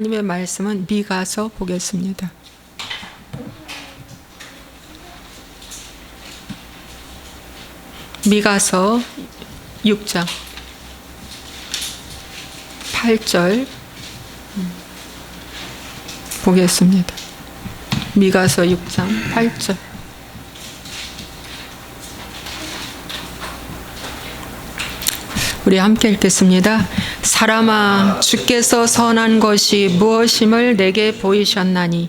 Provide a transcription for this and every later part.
하나님의 말씀은 미가서 보겠습니다. 미가서 6장 8절 보겠습니다. 미가서 6장 8절. 우리 함께 읽겠습니다. 사람아, 주께서 선한 것이 무엇임을 내게 보이셨나니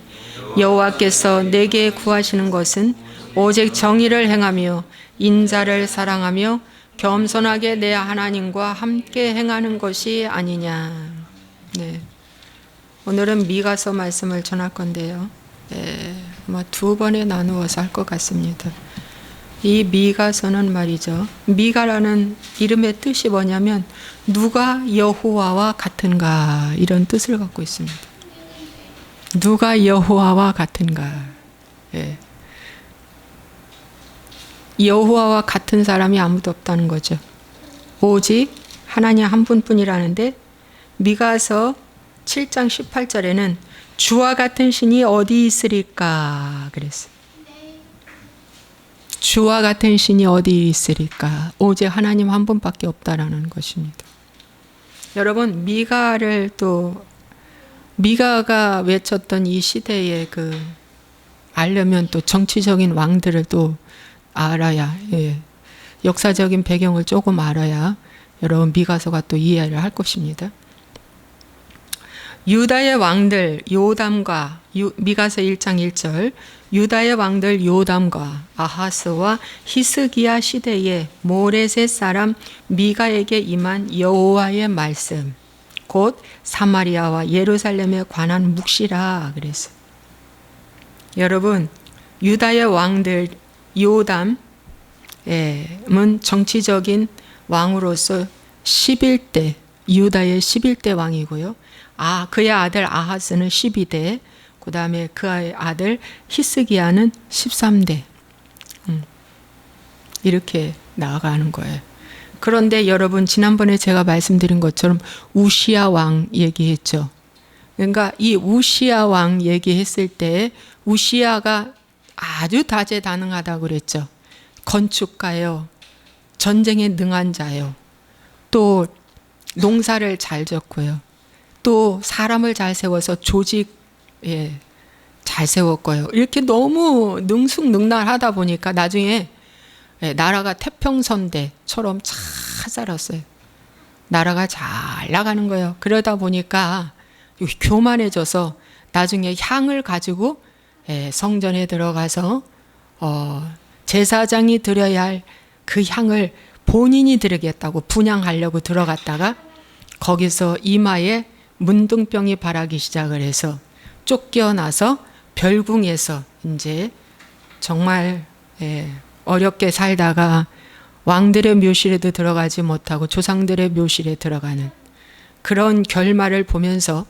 여호와께서 내게 구하시는 것은 오직 정의를 행하며 인자를 사랑하며 겸손하게 내 하나님과 함께 행하는 것이 아니냐. 네. 오늘은 미가서 말씀을 전할 건데요. 아마 두 번에 나누어서 할 것 같습니다. 이 미가서는 말이죠. 미가라는 이름의 뜻이 뭐냐면 누가 여호와와 같은가, 이런 뜻을 갖고 있습니다. 누가 여호와와 같은가. 예. 여호와와 같은 사람이 아무도 없다는 거죠. 오직 하나님 한 분뿐이라는데, 미가서 7장 18절에는 주와 같은 신이 어디 있으리까 그랬어요. 주와 같은 신이 어디 있으리까? 오직 하나님 한 분밖에 없다라는 것입니다. 여러분, 미가가 외쳤던 이 시대에 알려면 또 정치적인 왕들을 또 알아야, 역사적인 배경을 조금 알아야 여러분 미가서가 또 이해를 할 것입니다. 유다의 왕들 요담과 미가서 1장 1절, 유다의 왕들 요담과 아하스와 히스기야 시대에 모레셋 사람 미가에게 임한 여호와의 말씀, 곧 사마리아와 예루살렘에 관한 묵시라 그랬어요. 여러분, 유다의 왕들 요담은 정치적인 왕으로서 11대, 유다의 11대 왕이고요. 그의 아들 아하스는 12대, 그 다음에 그의 아들 히스기야는 13대. 이렇게 나아가는 거예요. 그런데 여러분, 지난번에 제가 말씀드린 것처럼 우시야 왕 얘기했죠. 그러니까 이 우시야 왕 얘기했을 때 우시야가 아주 다재다능하다고 그랬죠. 건축가요, 전쟁에 능한 자요, 또 농사를 잘 졌고요, 또 사람을 잘 세워서 조직 잘 세웠고요. 이렇게 너무 능숙능란하다 보니까 나중에 나라가 태평선대처럼 잘 살았어요. 나라가 잘 나가는 거예요. 그러다 보니까 교만해져서 나중에 향을 가지고 성전에 들어가서 제사장이 드려야 할 그 향을 본인이 드리겠다고 분향하려고 들어갔다가 거기서 이마에 문둥병이 발하기 시작을 해서 쫓겨나서 별궁에서 이제 정말 어렵게 살다가 왕들의 묘실에도 들어가지 못하고 조상들의 묘실에 들어가는 그런 결말을 보면서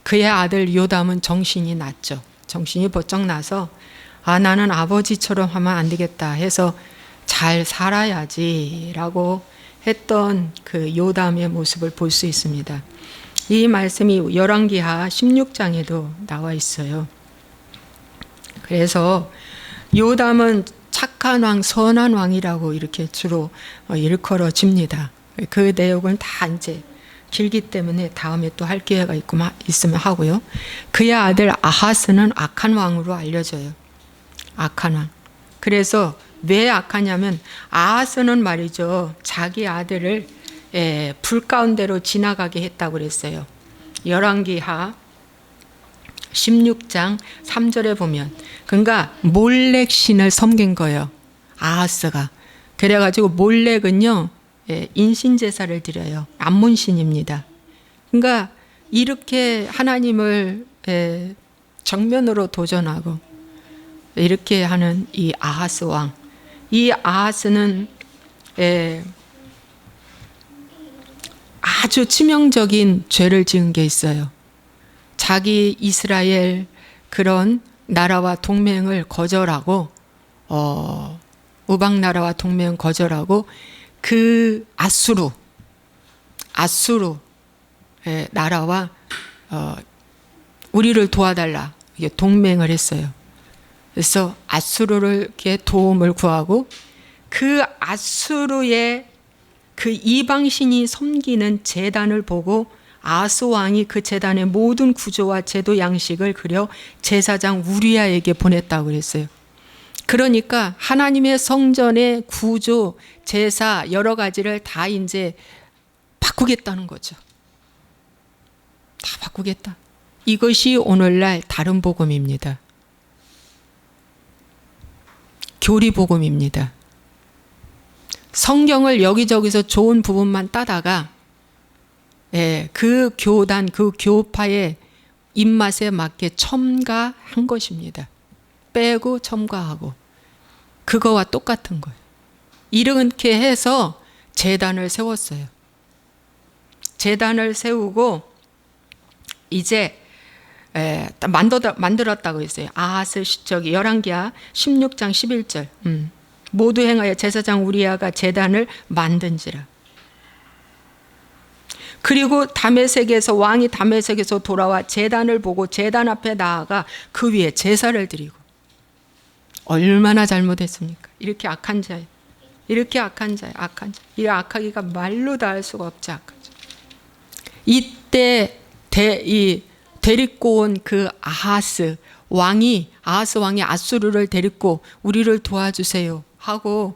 그의 아들 요담은 정신이 났죠. 정신이 번쩍 나서 나는 아버지처럼 하면 안 되겠다 해서 잘 살아야지라고 했던 그 요담의 모습을 볼 수 있습니다. 이 말씀이 열왕기하 16장에도 나와 있어요. 그래서 요담은 착한 왕, 선한 왕이라고 이렇게 주로 일컬어집니다. 그 내용은 다 이제 길기 때문에 다음에 또 할 기회가 있으면 하고요. 그의 아들 아하스는 악한 왕으로 알려져요. 악한 왕. 그래서 왜 악하냐면 아하스는 말이죠, 자기 아들을 불 가운데로 지나가게 했다고 그랬어요. 열왕기하 16장 3절에 보면, 그러니까 몰렉 신을 섬긴 거예요, 아하스가. 그래가지고 몰렉은요, 인신제사를 드려요. 암몬 신입니다. 그러니까 이렇게 하나님을 정면으로 도전하고 이렇게 하는 이 아하스 왕, 이 아하스는 아주 치명적인 죄를 지은 게 있어요. 자기 이스라엘 그런 나라와 동맹을 거절하고, 우방 나라와 동맹 거절하고 그 아수르 나라와 우리를 도와달라 이게 동맹을 했어요. 그래서 아수르에게 도움을 구하고 그 아수르의 그 이방신이 섬기는 제단을 보고 아하스 왕이 그 제단의 모든 구조와 제도 양식을 그려 제사장 우리야에게 보냈다고 그랬어요. 그러니까 하나님의 성전의 구조, 제사 여러 가지를 다 이제 바꾸겠다는 거죠. 다 바꾸겠다. 이것이 오늘날 다른 복음입니다. 교리 복음입니다. 성경을 여기저기서 좋은 부분만 따다가 그 교단, 그 교파의 입맛에 맞게 첨가한 것입니다. 빼고 첨가하고 그거와 똑같은 거예요. 이렇게 해서 제단을 세웠어요. 제단을 세우고 이제 만들었다고 했어요. 아하스 저기 열왕기하 16장 11절. 모두 행하여 제사장 우리야가 제단을 만든지라. 그리고 다메섹에서 왕이 다메섹에서 돌아와 제단을 보고 제단 앞에 나아가 그 위에 제사를 드리고. 얼마나 잘못했습니까? 이렇게 악한 자예요. 이렇게 악한 자예요. 악한 자. 이 악하기가 말로 다 할 수가 없지 악한 자. 이때 데리고 온 그 아하스 왕이 아수르를 데리고 우리를 도와주세요 하고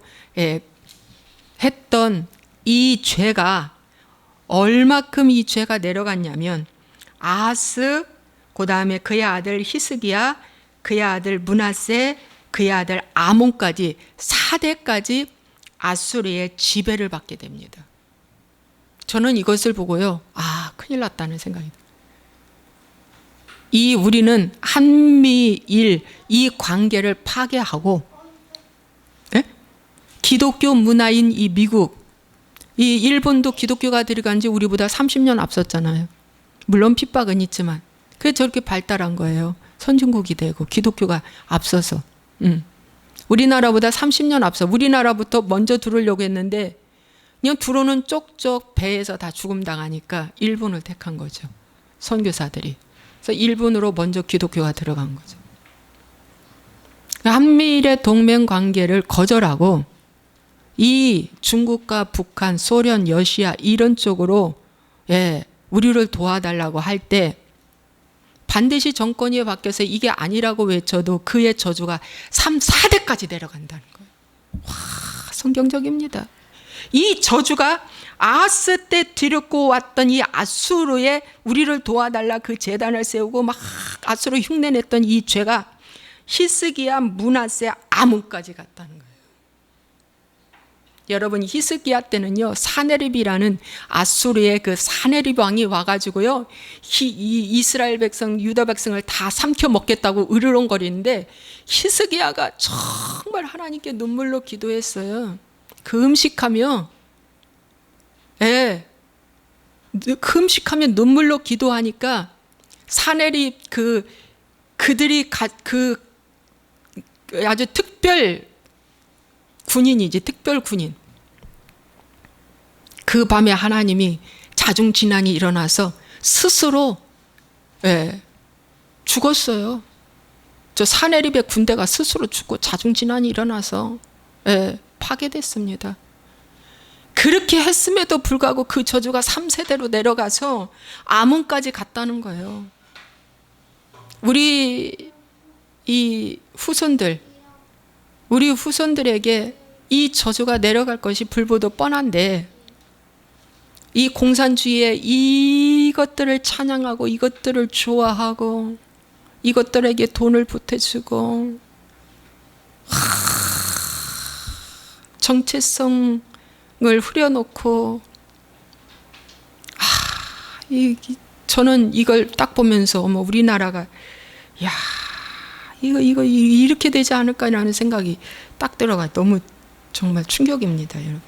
했던 이 죄가 얼마큼 이 죄가 내려갔냐면 아하스, 그 다음에 그의 아들 히스기야, 그의 아들 므낫세, 그의 아들 아몬까지 4대까지 아수르의 지배를 받게 됩니다. 저는 이것을 보고요, 큰일 났다는 생각이 들어요. 우리는 한미일 이 관계를 파괴하고 기독교 문화인 이 미국, 이 일본도 기독교가 들어간 지 우리보다 30년 앞섰잖아요. 물론 핍박은 있지만 그게 저렇게 발달한 거예요. 선진국이 되고 기독교가 앞서서. 우리나라보다 30년 앞서 우리나라부터 먼저 들어오려고 했는데 그냥 들어오는 쪽쪽 배에서 다 죽음당하니까 일본을 택한 거죠. 선교사들이. 그래서 일본으로 먼저 기독교가 들어간 거죠. 한미일의 동맹 관계를 거절하고 이 중국과 북한, 소련, 러시아 이런 쪽으로 우리를 도와달라고 할 때 반드시 정권이 바뀌어서 이게 아니라고 외쳐도 그의 저주가 3, 4대까지 내려간다는 거예요. 와, 성경적입니다. 이 저주가 아하스 때 데리고 왔던 이 아수르에 우리를 도와달라 그 제단을 세우고 막 아수르 흉내냈던 이 죄가 히스기야, 므낫세, 아몬까지 갔다는 거예요. 여러분 히스기야 때는요 사네립이라는 아수르의 그 사네립 왕이 와가지고요 이 이스라엘 백성 유다 백성을 다 삼켜 먹겠다고 으르렁거리는데 히스기야가 정말 하나님께 눈물로 기도했어요. 그 음식하며 눈물로 기도하니까 사네립 그들이 아주 특별 군인이지 특별 군인. 그 밤에 하나님이 자중진환이 일어나서 스스로 죽었어요. 저 사네립의 군대가 스스로 죽고 자중진환이 일어나서 파괴됐습니다. 그렇게 했음에도 불구하고 그 저주가 3세대로 내려가서 아몬까지 갔다는 거예요. 우리 후손들에게 이 저주가 내려갈 것이 불보듯 뻔한데 이 공산주의에 이것들을 찬양하고 이것들을 좋아하고 이것들에게 돈을 보태주고 정체성을 후려놓고 저는 이걸 딱 보면서 우리나라가 이거 이렇게 되지 않을까라는 생각이 딱 들어가. 너무 정말 충격입니다, 여러분.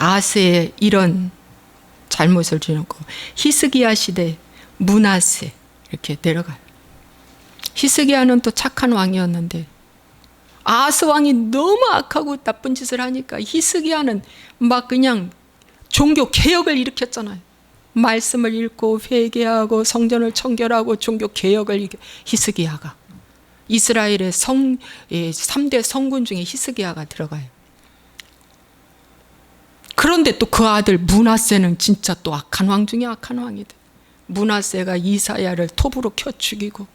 아하스의 이런 잘못을 지었고 히스기야 시대 므낫세 이렇게 내려가요. 히스기야는 또 착한 왕이었는데 아하스 왕이 너무 악하고 나쁜 짓을 하니까 히스기야는 막 그냥 종교 개혁을 일으켰잖아요. 말씀을 읽고 회개하고 성전을 청결하고 종교 개혁을 히스기야가 이스라엘의 3대 성군 중에 히스기야가 들어가요. 그런데 또 그 아들 므낫세는 진짜 또 악한 왕 중에 악한 왕이 돼. 므낫세가 이사야를 톱으로 켜 죽이고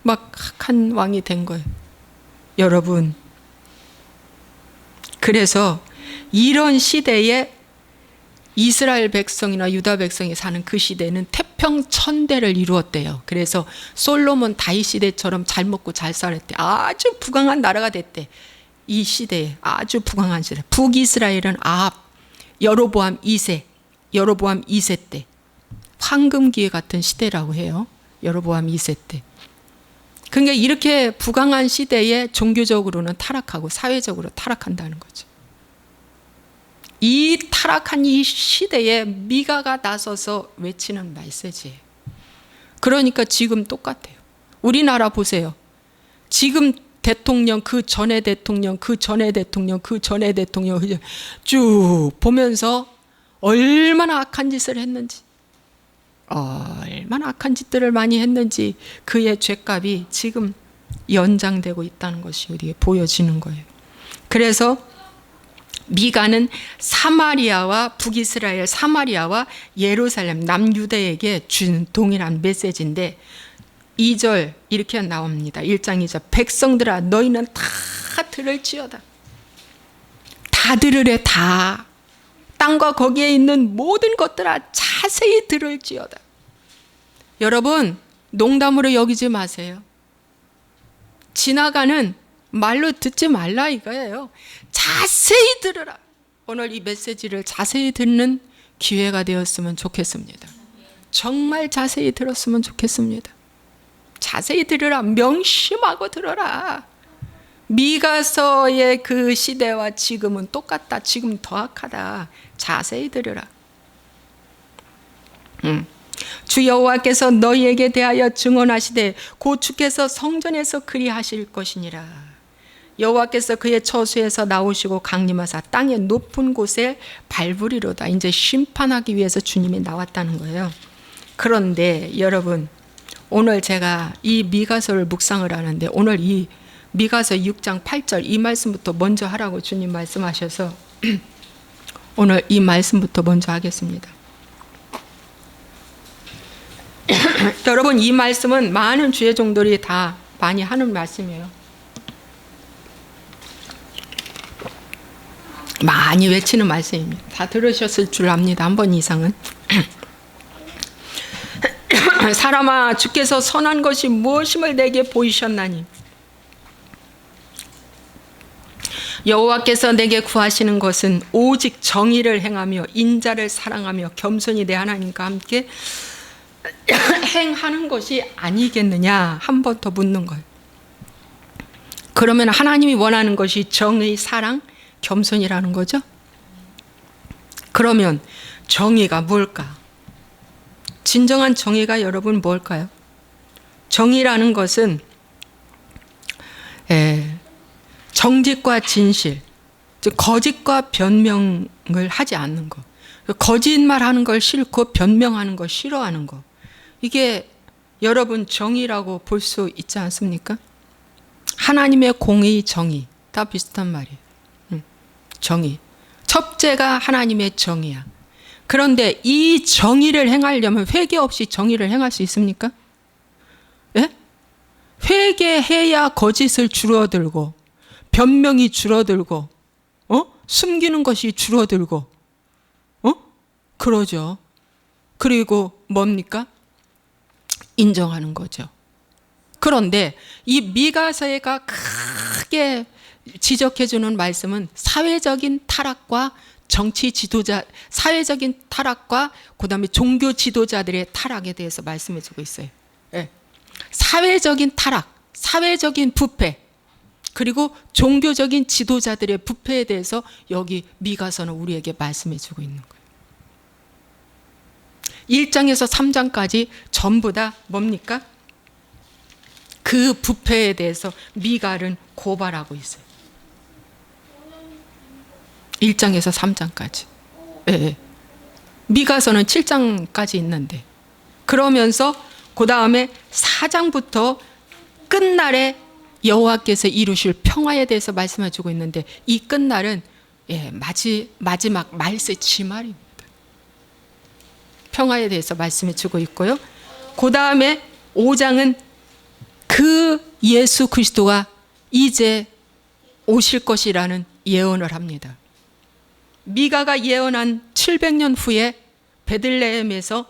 막 악한 왕이 된 거예요. 여러분, 그래서 이런 시대에 이스라엘 백성이나 유다 백성이 사는 그 시대는 태평천대를 이루었대요. 그래서 솔로몬 다윗 시대처럼 잘 먹고 잘 살았대. 아주 부강한 나라가 됐대. 이 시대에 아주 부강한 시대. 북이스라엘은 아합, 여로보암 2세 때 황금기회 같은 시대라고 해요. 여로보암 2세 때. 그러니까 이렇게 부강한 시대에 종교적으로는 타락하고 사회적으로 타락한다는 거죠. 이 타락한 이 시대에 미가가 나서서 외치는 메시지예요. 그러니까 지금 똑같아요. 우리나라 보세요. 지금 대통령, 그 전에 대통령, 그 전에 대통령, 그 전에 대통령 쭉 보면서 얼마나 악한 짓을 했는지, 얼마나 악한 짓들을 많이 했는지 그의 죄값이 지금 연장되고 있다는 것이 우리에게 보여지는 거예요. 그래서 미가는 사마리아와 북이스라엘, 사마리아와 예루살렘, 남유대에게 준 동일한 메시지인데 2절 이렇게 나옵니다. 1장 2절 백성들아 너희는 다 들을지어다. 다 들으래. 다. 땅과 거기에 있는 모든 것들아 자세히 들을지어다. 여러분, 농담으로 여기지 마세요. 지나가는 말로 듣지 말라 이거예요. 자세히 들으라. 오늘 이 메시지를 자세히 듣는 기회가 되었으면 좋겠습니다. 정말 자세히 들었으면 좋겠습니다. 자세히 들으라. 명심하고 들어라. 미가서의 그 시대와 지금은 똑같다. 지금 더 악하다. 자세히 들으라. 주 여호와께서 너희에게 대하여 증언하시되 곧 주께서 성전에서 그리하실 것이니라. 여호와께서 그의 처소에서 나오시고 강림하사 땅의 높은 곳에 밟으리로다. 이제 심판하기 위해서 주님이 나왔다는 거예요. 그런데 여러분, 오늘 제가 이 미가서를 묵상을 하는데 오늘 이 미가서 6장 8절 이 말씀부터 먼저 하라고 주님 말씀하셔서 오늘 이 말씀부터 먼저 하겠습니다. 여러분, 이 말씀은 많은 주의 종들이 다 많이 하는 말씀이에요. 많이 외치는 말씀입니다. 다 들으셨을 줄 압니다. 한 번 이상은. 사람아, 주께서 선한 것이 무엇임을 내게 보이셨나니 여호와께서 내게 구하시는 것은 오직 정의를 행하며 인자를 사랑하며 겸손히 내 하나님과 함께 행하는 것이 아니겠느냐. 한 번 더 묻는 거예요. 그러면 하나님이 원하는 것이 정의, 사랑, 겸손이라는 거죠. 그러면 정의가 뭘까? 진정한 정의가 여러분 뭘까요? 정의라는 것은 정직과 진실, 즉 거짓과 변명을 하지 않는 것. 거짓말하는 걸 싫고 변명하는 걸 싫어하는 것. 이게 여러분 정의라고 볼 수 있지 않습니까? 하나님의 공의, 정의 다 비슷한 말이에요. 정의. 첫째가 하나님의 정의야. 그런데 이 정의를 행하려면 회개 없이 정의를 행할 수 있습니까? 예? 회개해야 거짓을 줄어들고 변명이 줄어들고 숨기는 것이 줄어들고 그러죠. 그리고 뭡니까? 인정하는 거죠. 그런데 이 미가서가 크게 지적해주는 말씀은 사회적인 타락과 정치 지도자, 사회적인 타락과 그다음에 종교 지도자들의 타락에 대해서 말씀해주고 있어요. 네. 사회적인 타락, 사회적인 부패, 그리고 종교적인 지도자들의 부패에 대해서 여기 미가서는 우리에게 말씀해주고 있는 거예요. 1장에서 3장까지 전부 다 뭡니까? 그 부패에 대해서 미가는 고발하고 있어요. 1장에서 3장까지. 네. 미가서는 7장까지 있는데, 그러면서 그 다음에 4장부터 끝날에 여호와께서 이루실 평화에 대해서 말씀해 주고 있는데, 이 끝날은 마지막 말세 지말입니다. 평화에 대해서 말씀해 주고 있고요. 그 다음에 5장은 그 예수 그리스도가 이제 오실 것이라는 예언을 합니다. 미가가 예언한 700년 후에 베들레헴에서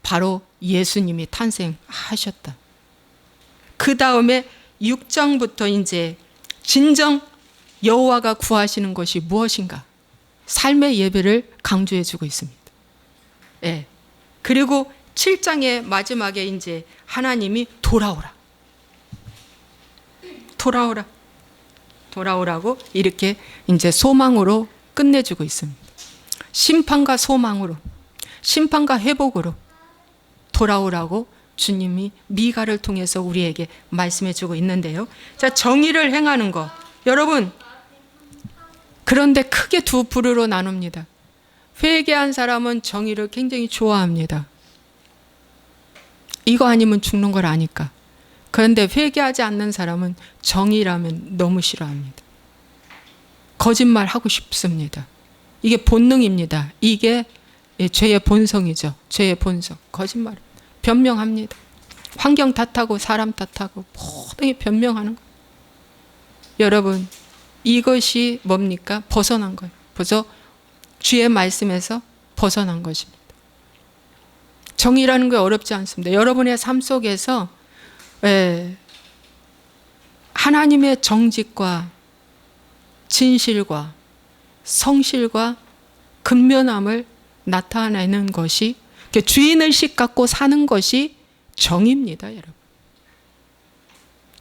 바로 예수님이 탄생하셨다. 그 다음에 6장부터 이제 진정 여호와가 구하시는 것이 무엇인가? 삶의 예배를 강조해 주고 있습니다. 예. 그리고 7장의 마지막에 이제 하나님이 돌아오라고 이렇게 이제 소망으로 끝내주고 있습니다. 심판과 소망으로, 심판과 회복으로 돌아오라고 주님이 미가를 통해서 우리에게 말씀해 주고 있는데요. 자, 정의를 행하는 것. 여러분, 그런데 크게 두 부류로 나눕니다. 회개한 사람은 정의를 굉장히 좋아합니다. 이거 아니면 죽는 걸 아니까. 그런데 회개하지 않는 사람은 정의라면 너무 싫어합니다. 거짓말하고 싶습니다. 이게 본능입니다. 이게 죄의 본성이죠. 죄의 본성. 거짓말. 변명합니다. 환경 탓하고 사람 탓하고 모든 게 변명하는 거예요. 여러분, 이것이 뭡니까? 벗어난 거예요. 벌써 주의 말씀에서 벗어난 것입니다. 정의라는 게 어렵지 않습니다. 여러분의 삶 속에서 하나님의 정직과 진실과 성실과 근면함을 나타내는 것이, 주인의식 갖고 사는 것이 정의입니다, 여러분.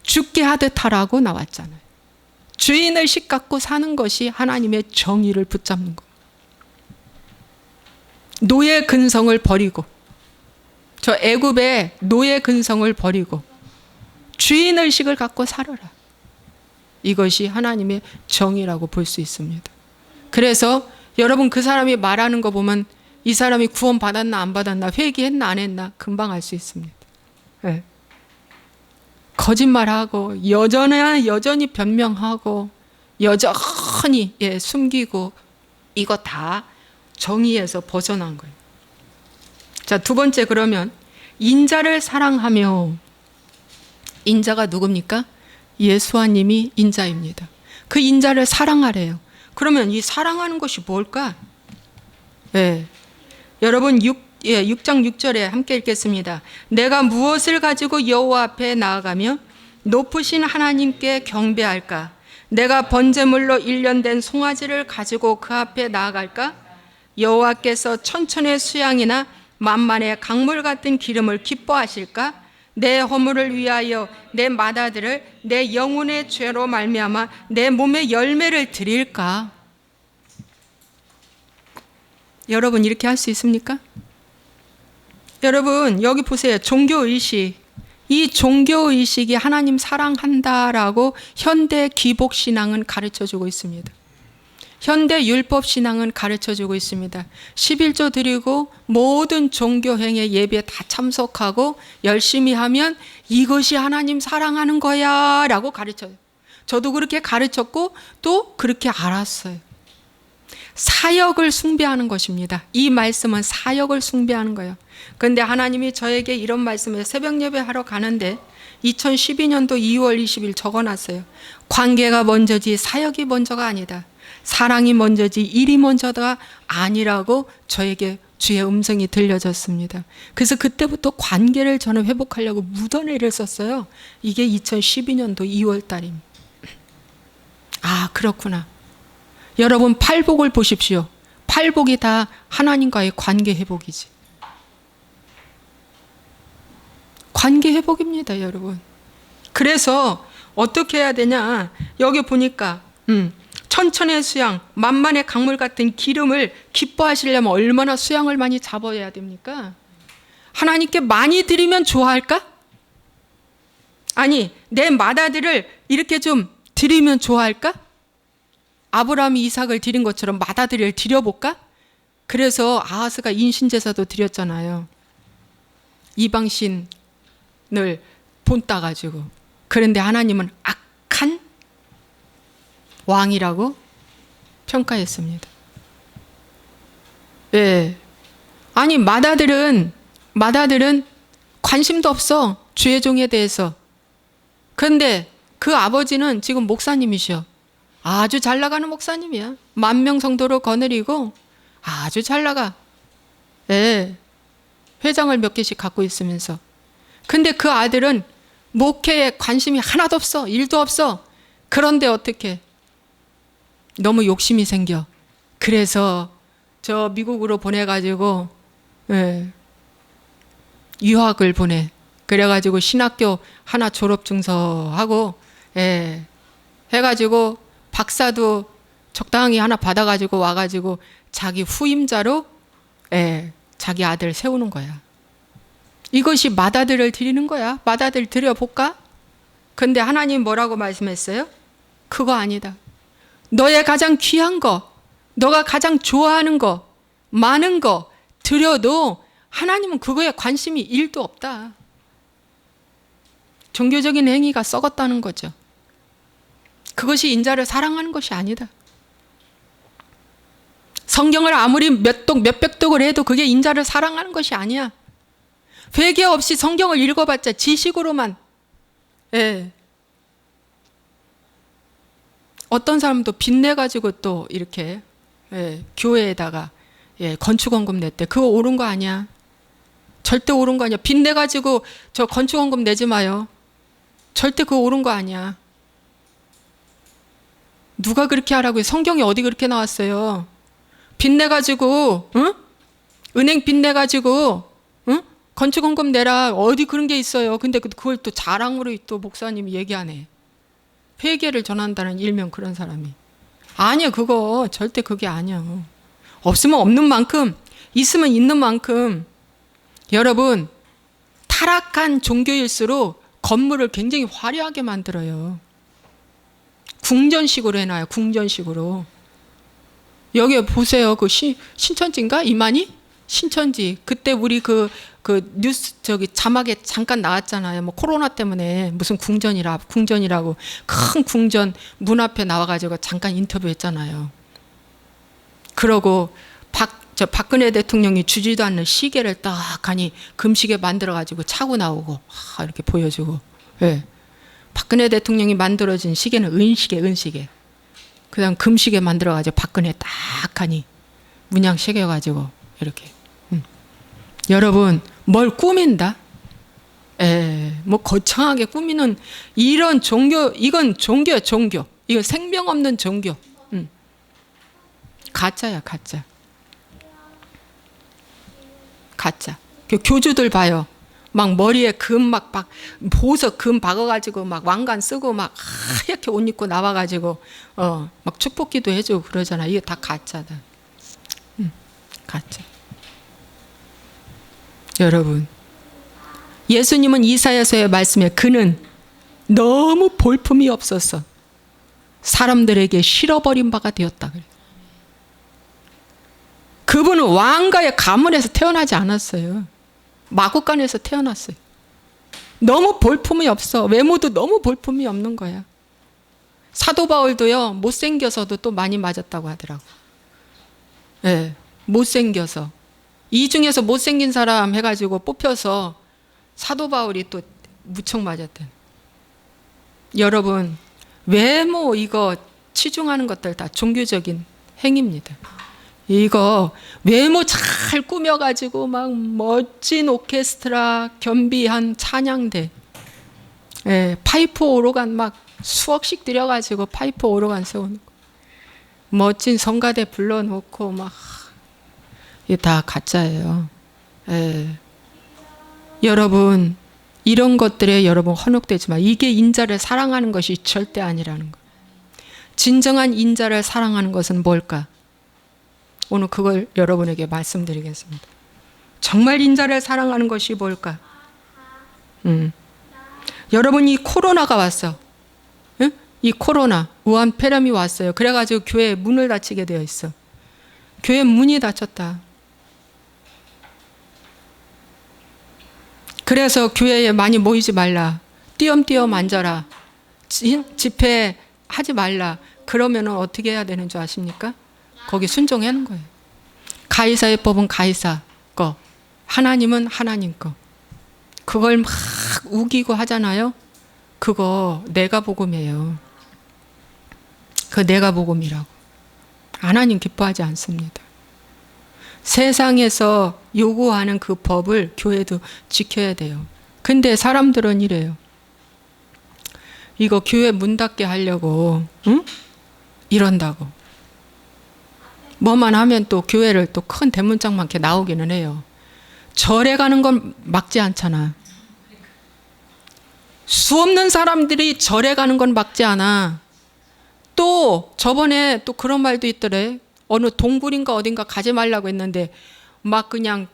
죽게 하듯 하라고 나왔잖아요. 주인의식 갖고 사는 것이 하나님의 정의를 붙잡는 것. 노예 근성을 버리고, 저 애굽의 노예 근성을 버리고 주인의식을 갖고 살아라. 이것이 하나님의 정의라고 볼 수 있습니다. 그래서 여러분, 그 사람이 말하는 거 보면 이 사람이 구원 받았나 안 받았나, 회개했나 안 했나 금방 알 수 있습니다. 네. 거짓말하고 여전히 변명하고 여전히 숨기고, 이거 다 정의에서 벗어난 거예요. 자, 두 번째, 그러면 인자를 사랑하며. 인자가 누굽니까? 예수님이 인자입니다. 그 인자를 사랑하래요. 그러면 이 사랑하는 것이 뭘까? 여러분 6장 6절에 함께 읽겠습니다. 내가 무엇을 가지고 여호와 앞에 나아가며 높으신 하나님께 경배할까? 내가 번제물로 일련된 송아지를 가지고 그 앞에 나아갈까? 여호와께서 천천의 수양이나 만만의 강물 같은 기름을 기뻐하실까? 내 허물을 위하여 내 맏아들을 내 영혼의 죄로 말미암아 내 몸의 열매를 드릴까? 여러분, 이렇게 할 수 있습니까? 여러분, 여기 보세요. 종교의식. 이 종교의식이 하나님 사랑한다라고 현대 기복신앙은 가르쳐주고 있습니다. 현대 율법신앙은 가르쳐주고 있습니다. 11조 드리고 모든 종교행에 예배에 다 참석하고 열심히 하면 이것이 하나님 사랑하는 거야 라고 가르쳐요. 저도 그렇게 가르쳤고 또 그렇게 알았어요. 사역을 숭배하는 것입니다. 이 말씀은 사역을 숭배하는 거예요. 그런데 하나님이 저에게 이런 말씀을, 새벽 예배하러 가는데 2012년도 2월 20일 적어놨어요. 관계가 먼저지 사역이 먼저가 아니다. 사랑이 먼저지 일이 먼저가 아니라고 저에게 주의 음성이 들려졌습니다. 그래서 그때부터 관계를 저는 회복하려고 무던애를 썼어요. 이게 2012년도 2월 달입니다. 아, 그렇구나. 여러분, 팔복을 보십시오. 팔복이 다 하나님과의 관계 회복이지. 관계 회복입니다, 여러분. 그래서 어떻게 해야 되냐? 여기 보니까 천천의 수양, 만만의 강물 같은 기름을 기뻐하시려면 얼마나 수양을 많이 잡아야 됩니까? 하나님께 많이 드리면 좋아할까? 아니, 내 맏아들을 이렇게 좀 드리면 좋아할까? 아브라함이 이삭을 드린 것처럼 맏아들을 드려볼까? 그래서 아하스가 인신제사도 드렸잖아요. 이방신을 본따가지고. 그런데 하나님은 악한 왕이라고 평가했습니다. 예. 아니 맏아들은 관심도 없어. 주의 종에 대해서. 그런데 그 아버지는 지금 목사님이셔. 아주 잘 나가는 목사님이야. 10,000명 성도로 거느리고 아주 잘 나가. 예. 회장을 몇 개씩 갖고 있으면서. 근데 그 아들은 목회에 관심이 하나도 없어. 일도 없어. 그런데 어떻게? 너무 욕심이 생겨. 그래서 저 미국으로 보내가지고 유학을 보내. 그래가지고 신학교 하나 졸업증서하고 해가지고 박사도 적당히 하나 받아가지고 와가지고 자기 후임자로 자기 아들 세우는 거야. 이것이 맏아들을 드리는 거야. 맏아들 드려볼까? 근데 하나님 뭐라고 말씀했어요? 그거 아니다. 너의 가장 귀한 거, 너가 가장 좋아하는 거, 많은 거 드려도 하나님은 그거에 관심이 1도 없다. 종교적인 행위가 썩었다는 거죠. 그것이 인자를 사랑하는 것이 아니다. 성경을 아무리 몇백 독을 해도 그게 인자를 사랑하는 것이 아니야. 회개 없이 성경을 읽어봤자 지식으로만. 어떤 사람도 빚내가지고 또 이렇게 교회에다가 건축원금 냈대. 그거 옳은 거 아니야. 절대 옳은 거 아니야. 빚내가지고 저 건축원금 내지 마요. 절대 그거 옳은 거 아니야. 누가 그렇게 하라고요? 성경에 어디 그렇게 나왔어요? 빚내가지고 은행 빚내가지고 건축원금 내라. 어디 그런 게 있어요. 근데 그걸 또 자랑으로 또 목사님이 얘기하네. 회개를 전한다는 일명 그런 사람이. 아니야, 그거 절대 그게 아니야. 없으면 없는 만큼, 있으면 있는 만큼. 여러분, 타락한 종교일수록 건물을 굉장히 화려하게 만들어요. 궁전식으로 해놔요. 궁전식으로. 여기 보세요. 그 신천지인가? 이만희? 신천지. 그때 우리 그 뉴스 자막에 잠깐 나왔잖아요. 뭐 코로나 때문에 무슨 궁전이라고 큰 궁전 문 앞에 나와가지고 잠깐 인터뷰했잖아요. 그러고 박근혜 대통령이 주지도 않는 시계를 딱 하니 금시계 만들어가지고 차고 나오고 이렇게 보여주고. 박근혜 대통령이 만들어진 시계는 은시계. 그다음 금시계 만들어가지고 박근혜 딱 하니 문양 새겨가지고 이렇게. 여러분, 뭘 꾸민다? 뭐 거창하게 꾸미는 이런 종교, 이건 종교야, 종교. 이건 생명 없는 종교. 가짜야, 가짜. 가짜. 교주들 봐요. 막 머리에 보석 금 박아가지고 막 왕관 쓰고 막 하얗게 옷 입고 나와가지고 막 축복기도 해주고 그러잖아. 이게 다 가짜다. 가짜. 여러분, 예수님은 이사야서의 말씀에 그는 너무 볼품이 없어서 사람들에게 실어버린 바가 되었다. 그분은 왕가의 가문에서 태어나지 않았어요. 마구간에서 태어났어요. 너무 볼품이 없어. 외모도 너무 볼품이 없는 거야. 사도 바울도요, 못생겨서도 또 많이 맞았다고 하더라고. 못생겨서. 이 중에서 못생긴 사람 해가지고 뽑혀서 사도 바울이 또 무척 맞았대. 여러분, 외모 이거 치중하는 것들 다 종교적인 행위입니다. 이거 외모 잘 꾸며가지고 막 멋진 오케스트라 겸비한 찬양대, 파이프 오르간 막 수억씩 들여가지고 파이프 오르간 세워놓고 멋진 성가대 불러놓고 막 이게 다 가짜예요. 여러분, 이런 것들에 여러분 헌혹되지 마. 이게 인자를 사랑하는 것이 절대 아니라는 거. 진정한 인자를 사랑하는 것은 뭘까? 오늘 그걸 여러분에게 말씀드리겠습니다. 정말 인자를 사랑하는 것이 뭘까? 여러분, 이 코로나가 왔어. 이 코로나, 우한 폐렴이 왔어요. 그래가지고 교회 문을 닫히게 되어 있어. 교회 문이 닫혔다. 그래서 교회에 많이 모이지 말라. 띄엄띄엄 앉아라. 집회 하지 말라. 그러면 어떻게 해야 되는 줄 아십니까? 거기 순종하는 거예요. 가이사의 법은 가이사 거, 하나님은 하나님 거. 그걸 막 우기고 하잖아요. 그거 내가 복음이에요. 그 내가 복음이라고. 하나님 기뻐하지 않습니다. 세상에서 요구하는 그 법을 교회도 지켜야 돼요. 근데 사람들은 이래요. 이거 교회 문 닫게 하려고, 응? 이런다고. 뭐만 하면 또 교회를 또 큰 대문짝만 이렇게 나오기는 해요. 절에 가는 건 막지 않잖아. 수 없는 사람들이 절에 가는 건 막지 않아. 또 저번에 또 그런 말도 있더래. 어느 동굴인가 어딘가 가지 말라고 했는데 막 그냥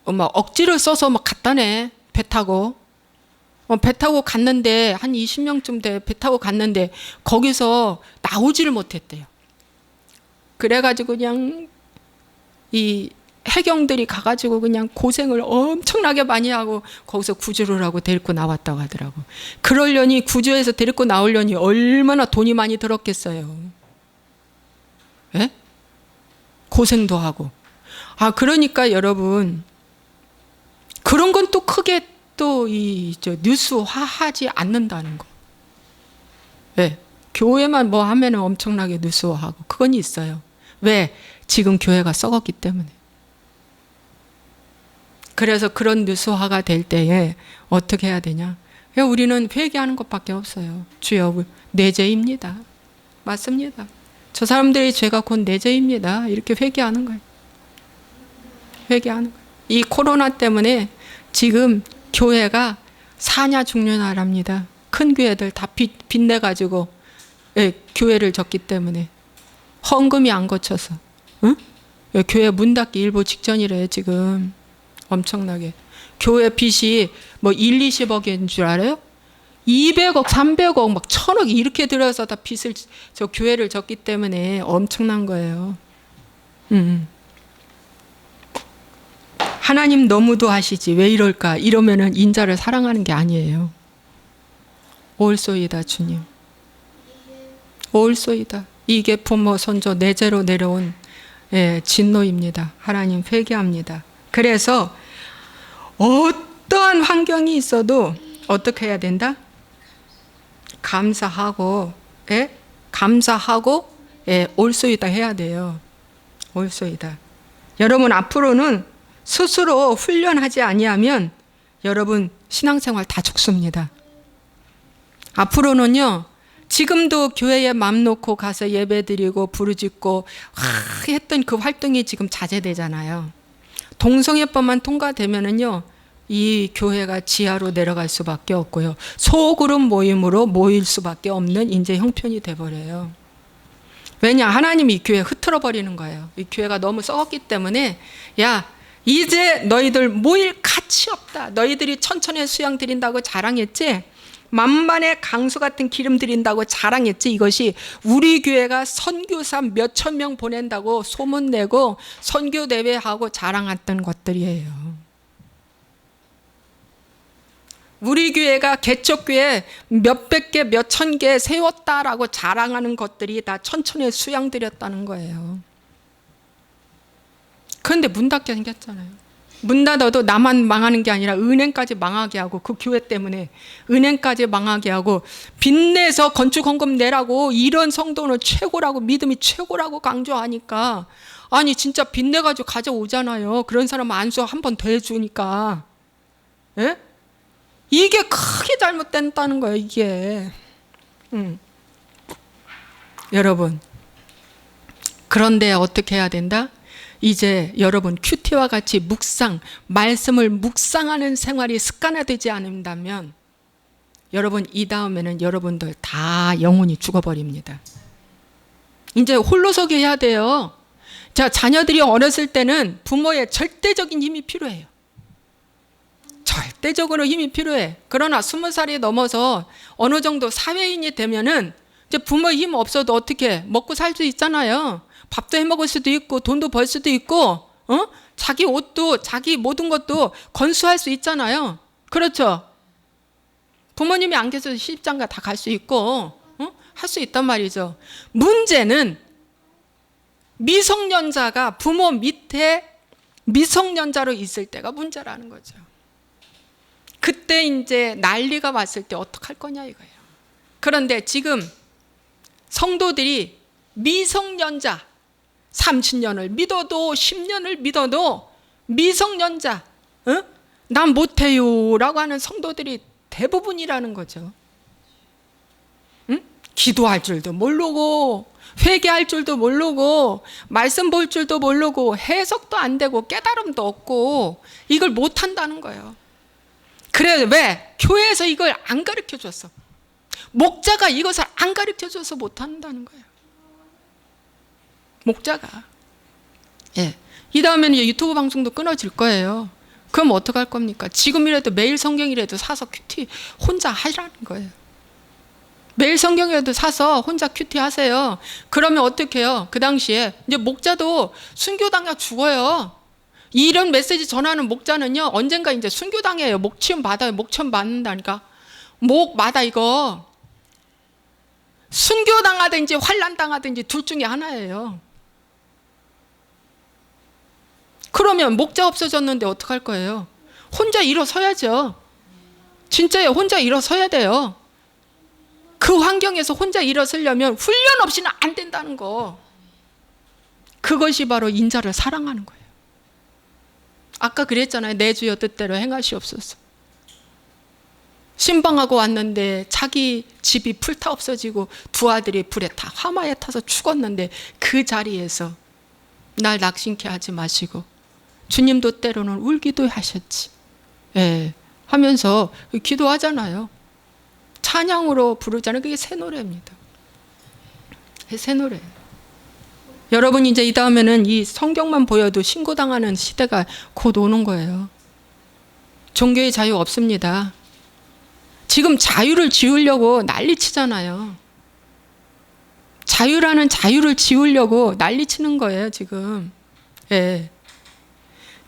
막 억지를 써서 막 갔다네. 배 타고. 배 타고 갔는데 한 20명쯤 돼. 배 타고 갔는데 거기서 나오지를 못했대요. 그래가지고 그냥 이 해경들이 가가지고 그냥 고생을 엄청나게 많이 하고 거기서 구조를 하고 데리고 나왔다고 하더라고. 그러려니 구조해서 데리고 나오려니 얼마나 돈이 많이 들었겠어요. 예? 고생도 하고. 아, 그러니까 여러분, 그런 건 또 크게 또 뉴스화하지 않는다는 거. 예. 교회만 뭐 하면은 엄청나게 뉴스화하고 그건 있어요. 왜? 지금 교회가 썩었기 때문에. 그래서 그런 뉴스화가 될 때에 어떻게 해야 되냐? 우리는 회개하는 것밖에 없어요. 주여, 내 죄입니다. 맞습니다. 저 사람들의 죄가 곧 내 죄입니다. 이렇게 회개하는 거예요. 회개하는 거예요. 이 코로나 때문에 지금 교회가 사냐 죽느냐랍니다. 큰 교회들 다 빚내가지고 교회를 졌기 때문에 헌금이 안 거쳐서, 응? 교회 문 닫기 일보 직전이래 지금. 엄청나게. 교회 빚이 뭐 1, 20억인 줄 알아요? 200억, 300억, 막 1000억 이렇게 들어서 다 빚을 저 교회를 졌기 때문에 엄청난 거예요. 하나님 너무도 하시지 왜 이럴까? 이러면은 인자를 사랑하는 게 아니에요. 옳소이다 주님. 옳소이다. 이게 부모 선조 내재로 내려온 진노입니다. 하나님 회개합니다. 그래서 어떠한 환경이 있어도 어떻게 해야 된다? 감사하고, 감사하고, 옳소이다 해야 돼요. 옳소이다. 여러분 앞으로는 스스로 훈련하지 아니하면 여러분 신앙생활 다 죽습니다. 앞으로는요. 지금도 교회에 맘 놓고 가서 예배드리고 부르짖고 했던 그 활동이 지금 자제되잖아요. 동성애법만 통과되면은요, 이 교회가 지하로 내려갈 수밖에 없고요. 소그룹 모임으로 모일 수밖에 없는 인재 형편이 돼버려요. 왜냐? 하나님이 이 교회 흐트러 버리는 거예요. 이 교회가 너무 썩었기 때문에 야, 이제 너희들 모일 가치 없다. 너희들이 천천히 수양 드린다고 자랑했지? 만반의 강수 같은 기름 드린다고 자랑했지. 이것이 우리 교회가 선교사 몇천 명 보낸다고 소문내고 선교대회하고 자랑했던 것들이에요. 우리 교회가 개척교회 몇백 개 몇천 개 세웠다라고 자랑하는 것들이 다 천천히 수양 드렸다는 거예요. 그런데 문 닫게 생겼잖아요. 문 닫아도 나만 망하는 게 아니라 은행까지 망하게 하고, 그 교회 때문에 은행까지 망하게 하고, 빚내서 건축 헌금 내라고, 이런 성도는 최고라고, 믿음이 최고라고 강조하니까, 아니 진짜 빚내가지고 가져오잖아요. 그런 사람 안수 한 번 더 해주니까. 예? 이게 크게 잘못됐다는 거예요. 이게. 여러분, 그런데 어떻게 해야 된다? 이제 여러분 큐티와 같이 묵상, 말씀을 묵상하는 생활이 습관화되지 않는다면 여러분 이 다음에는 여러분들 다 영혼이 죽어버립니다. 이제 홀로서기 해야 돼요. 자, 자녀들이 어렸을 때는 부모의 절대적인 힘이 필요해요. 절대적으로 힘이 필요해. 그러나 20살이 넘어서 어느 정도 사회인이 되면은 이제 부모의 힘 없어도 어떻게 먹고 살 수 있잖아요. 밥도 해 먹을 수도 있고 돈도 벌 수도 있고 자기 옷도 자기 모든 것도 건수할 수 있잖아요. 그렇죠? 부모님이 안 계셔도 시집장가 다 갈 수 있고 할 수 있단 말이죠. 문제는 미성년자가 부모 밑에 미성년자로 있을 때가 문제라는 거죠. 그때 이제 난리가 왔을 때 어떡할 거냐 이거예요. 그런데 지금 성도들이 미성년자 30년을 믿어도 10년을 믿어도 미성년자 난 못해요 라고 하는 성도들이 대부분이라는 거죠. 기도할 줄도 모르고 회개할 줄도 모르고 말씀 볼 줄도 모르고 해석도 안 되고 깨달음도 없고 이걸 못한다는 거예요. 그래 왜? 교회에서 이걸 안 가르쳐줬어. 목자가 이것을 안 가르쳐줘서 못한다는 거예요. 목자가. 예. 이 다음에는 유튜브 방송도 끊어질 거예요. 그럼 어떡할 겁니까? 지금이라도 매일 성경이라도 사서 큐티 혼자 하라는 거예요. 매일 성경이라도 사서 혼자 큐티 하세요. 그러면 어떻게 해요? 그 당시에 이제 목자도 순교당해 죽어요. 이런 메시지 전하는 목자는요 언젠가 이제 순교당해요. 목치움 받아요. 목치움 받는다니까. 목마다 이거 순교당하든지 환난당하든지 둘 중에 하나예요. 그러면 목자 없어졌는데 어떡할 거예요? 혼자 일어서야죠. 진짜요. 혼자 일어서야 돼요. 그 환경에서 혼자 일어서려면 훈련 없이는 안 된다는 거. 그것이 바로 인자를 사랑하는 거예요. 아까 그랬잖아요. 내 주여 뜻대로 행하시옵소서. 신방하고 왔는데 자기 집이 불타 없어지고 두 아들이 불에 타 화마에 타서 죽었는데 그 자리에서 날 낙심케 하지 마시고 주님도 때로는 울기도 하셨지. 예, 하면서 기도하잖아요. 찬양으로 부르잖아요. 그게 새 노래입니다. 새 노래. 여러분 이제 이 다음에는 이 성경만 보여도 신고당하는 시대가 곧 오는 거예요. 종교의 자유 없습니다. 지금 자유를 지우려고 난리치잖아요. 자유라는 자유를 지우려고 난리치는 거예요 지금. 예.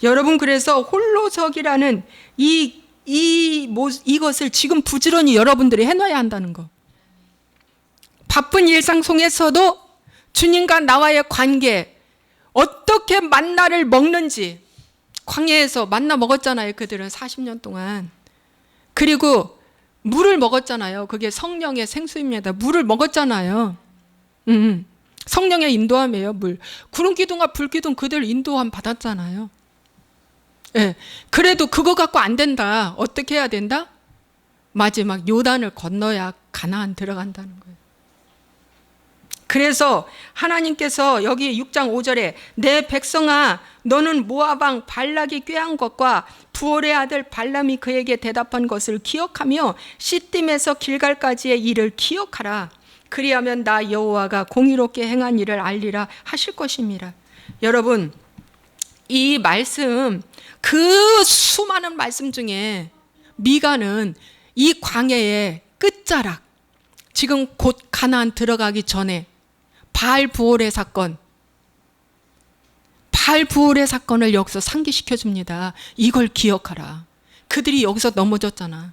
여러분 그래서 홀로서기라는 이것을 지금 부지런히 여러분들이 해놔야 한다는 거. 바쁜 일상 속에서도 주님과 나와의 관계, 어떻게 만나를 먹는지. 광야에서 만나 먹었잖아요 그들은 40년 동안. 그리고 물을 먹었잖아요. 그게 성령의 생수입니다. 물을 먹었잖아요. 성령의 인도함이에요. 물. 구름 기둥과 불 기둥 그들 인도함 받았잖아요. 예. 그래도 그거 갖고 안 된다. 어떻게 해야 된다? 마지막 요단을 건너야 가나안 들어간다는 거예요. 그래서 하나님께서 여기 6장 5절에 내 백성아 너는 모압 왕 발락이 꾀한 것과 부올의 아들 발람이 그에게 대답한 것을 기억하며 시딤에서 길갈까지의 일을 기억하라. 그리하면 나 여호와가 공의롭게 행한 일을 알리라 하실 것입니다. 여러분 이 말씀 그 수많은 말씀 중에 미가는 이 광야의 끝자락 지금 곧 가나안 들어가기 전에 바알부올의 사건 바알부올의 사건을 여기서 상기시켜 줍니다. 이걸 기억하라. 그들이 여기서 넘어졌잖아.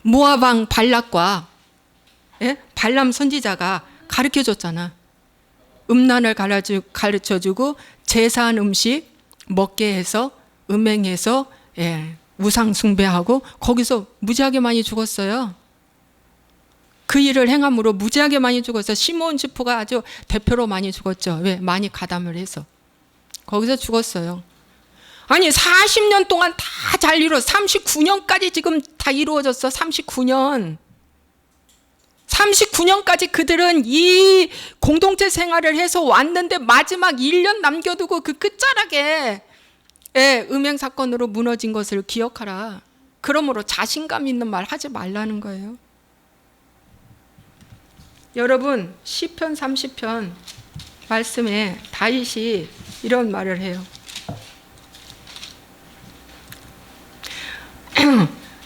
모압 왕 발락과 발람 선지자가 가르쳐 줬잖아. 음란을 가르쳐주고 제사한 음식 먹게 해서 음행해서 우상 숭배하고 거기서 무지하게 많이 죽었어요. 그 일을 행함으로 무지하게 많이 죽어서 시므온 지파가 아주 대표로 많이 죽었죠. 왜? 많이 가담을 해서 거기서 죽었어요. 아니 40년 동안 다 잘 이루어 39년까지 지금 다 이루어졌어. 39년까지 그들은 이 공동체 생활을 해서 왔는데 마지막 1년 남겨두고 그 끝자락에 음행 사건으로 무너진 것을 기억하라. 그러므로 자신감 있는 말 하지 말라는 거예요. 여러분 시편 30편 말씀에 다윗이 이런 말을 해요.